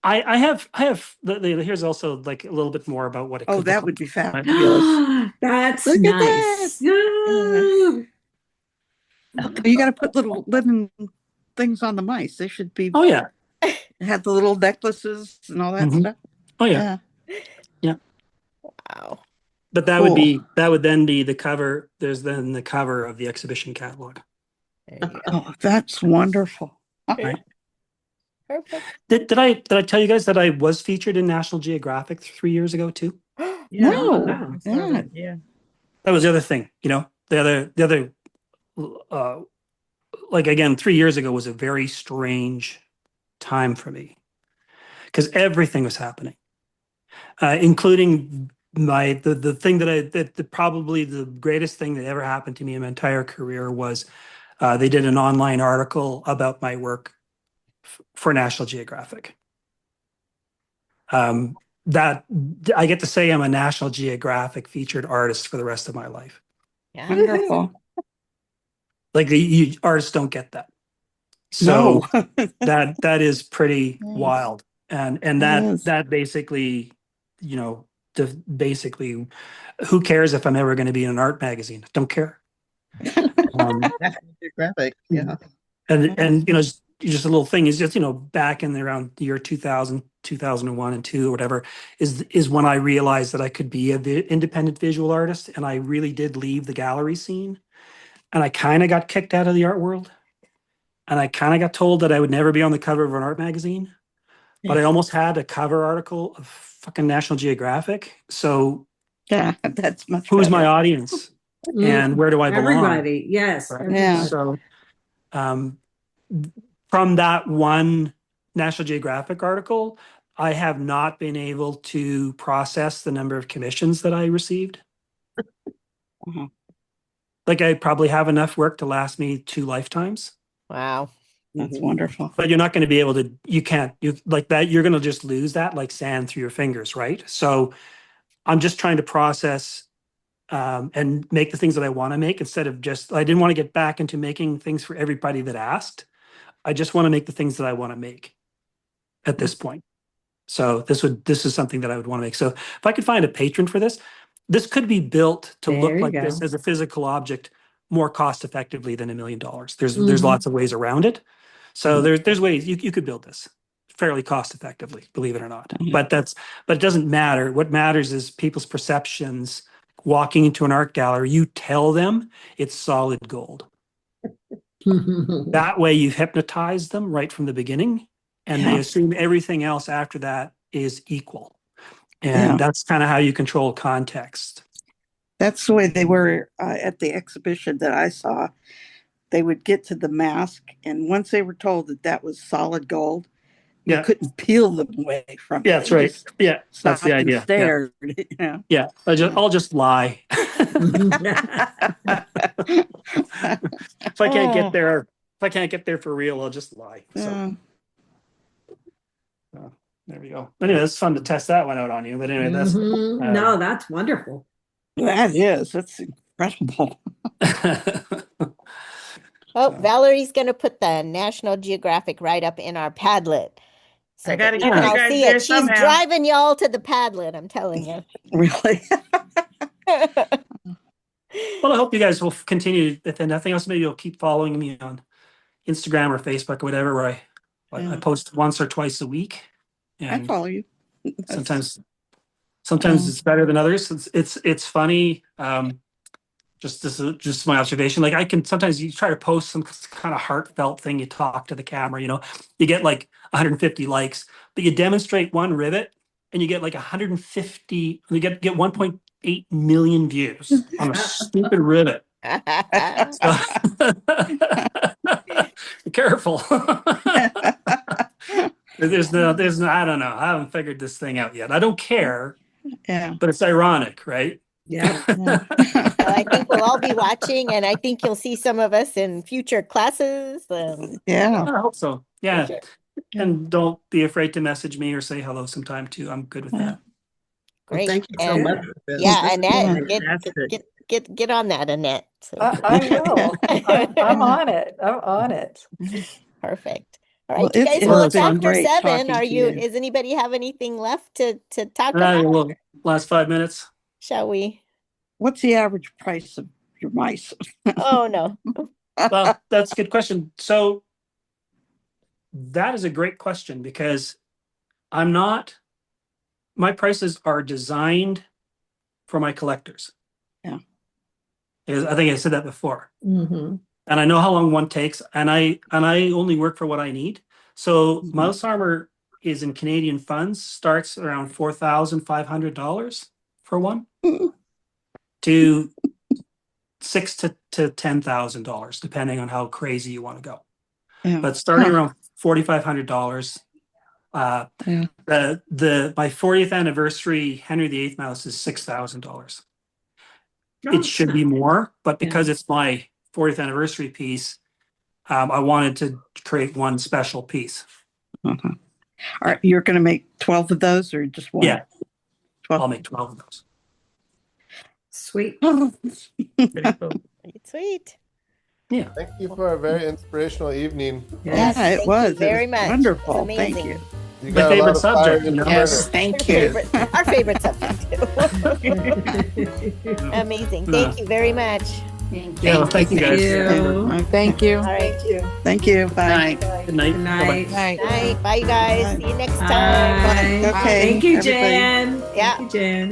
I have here's also like a little bit more about what it Oh, could that look would be like. fabulous. That's Look at nice. that. You got to put little linen things on the mice. They should be Oh yeah. have the little necklaces and all that Mhm. stuff. Oh yeah. Yeah. Wow. But that Cool. would then be the cover. There's then the cover of the exhibition catalog. There you go. Oh, that's wonderful. Right. Perfect. Did I tell you guys that I was featured in National Geographic 3 years ago too? Yeah, No. I saw Yeah. that. Yeah. That was the other thing, the other like again, 3 years ago was a very strange time for me because everything was happening, including the thing that probably the greatest thing that ever happened to me in my entire career was they did an online article about my work for National Geographic. That I get to say I'm a National Geographic featured artist for the rest of my life. Yeah. Wonderful. Like artists don't get that. So No. that is pretty Yes. wild. And Yes. that basically, basically, who cares if I'm ever going to be in an art magazine? Don't care. National Geographic. Yeah. And just a little thing is just back in around the year 2000, 2001 and 2 or whatever is when I realized that I could be an independent visual artist, and I really did leave the gallery scene, and I kind of got kicked out of the art world, and I kind of got told that I would never be on the cover of an art magazine, but I almost had a cover article of fucking National Geographic. So Yeah, that's much who's better. my audience and where do I belong? Everybody, yes. Right? Yeah. So from that one National Geographic article, I have not been able to process the number of commissions that I received. Mhm. Like I probably have enough work to last me 2 lifetimes. Wow. That's wonderful. But you're not going to be able to, you like that, you're going to just lose that like sand through your fingers, right? So I'm just trying to process and make the things that I want to make instead of I didn't want to get back into making things for everybody that asked. I just want to make the things that I want to make at this point. So this is something that I would want to make. So if I could find a patron for this could be built to There look you like go. this as a physical object more cost effectively than $1 million. There's lots of ways around it. So there's ways you could build this fairly cost effectively, believe it or not. But it doesn't matter. What matters is people's perceptions. Walking into an art gallery, you tell them it's solid gold. That way you've hypnotized them right from the beginning, and they assume everything else after that is equal. And that's kind of how you control context. That's the way they were at the exhibition that I saw. They would get to the mask, and once they were told that that was solid gold, you couldn't peel them away from it. Yeah, that's They right. just Yeah, that's stopped the and idea. stared. Yeah, I'll just lie. If I can't get there for real, I'll just lie. So there we go. Anyway, it's fun to test that one out on you. But anyway, that's no, that's wonderful. That's incredible. Oh, Valerie's going to put the National Geographic right up in our Padlet. So I gotta that you get can you all guys see there it. She's somehow. driving y'all to the Padlet, I'm telling you. Really? Well, I hope you guys will continue. If nothing else, maybe you'll keep following me on Instagram or Facebook or whatever, where I post once or twice a week. I And follow you. sometimes it's better than others. It's funny. Just my observation. Like I can sometimes you try to post some kind of heartfelt thing. You talk to the camera. You get like 150 likes, but you demonstrate one rivet, and you get like 150. You get 1.8 million views on a stupid rivet. So, be careful. There's no, I don't know. I haven't figured this thing out yet. I don't care. Yeah. But it's ironic, right? Yeah. Well, I think we'll all be watching, and I think you'll see some of us in future classes. Yeah. I hope so. Yeah. And don't be afraid to message me or say hello sometime too. I'm good with that. Great. Thank you so much. for this. Yeah, This is Annette, fantastic. get on that, Annette. So. I will. I'm on it. I'm on it. Perfect. All Well, right, you it- guys, it's well, been it's after great 7. talking Are to you, you. does anybody have anything left to talk Yeah, about? well, last 5 minutes. Shall we? What's the average price of your mice? Oh, no. Well, that's a good question. So that is a great question because my prices are designed for my collectors. Yeah. I think I said that before. Mhm. And I know how long one takes, and I only work for what I need. So Mhm. mouse armor is in Canadian funds, starts around $4,500 for one, to $6,000 to $10,000, depending on how crazy you want to go. Yeah. But starting Huh. around $4,500. Yeah. My 40th anniversary Henry VIII mouse is $6,000. Oh, It should be more, but Yeah. because it's my 40th anniversary piece, I wanted to create one special piece. Uh-huh. All right, you're going to make 12 of those or just one? Yeah, 12. I'll make 12 of those. Sweet. Pretty cool. Sweet. Thank you for a very inspirational evening. Yeah, Thank it you was. very It much. was It's wonderful. Thank amazing. you. You My got a lot favorite of fire subject, in you the know? Yes, burner. thank Your you. favorite, our favorite subject too. Amazing. Thank you very much. Yeah, well, thank you guys. Okay. Thank you. All right. Thank you. Bye. Night. Good night. Good Bye-bye. night. Night. Bye. Bye, you guys. Bye. See you next time. Bye. Okay, Thank you, everybody. Jan. Yeah. Thank you, Jan.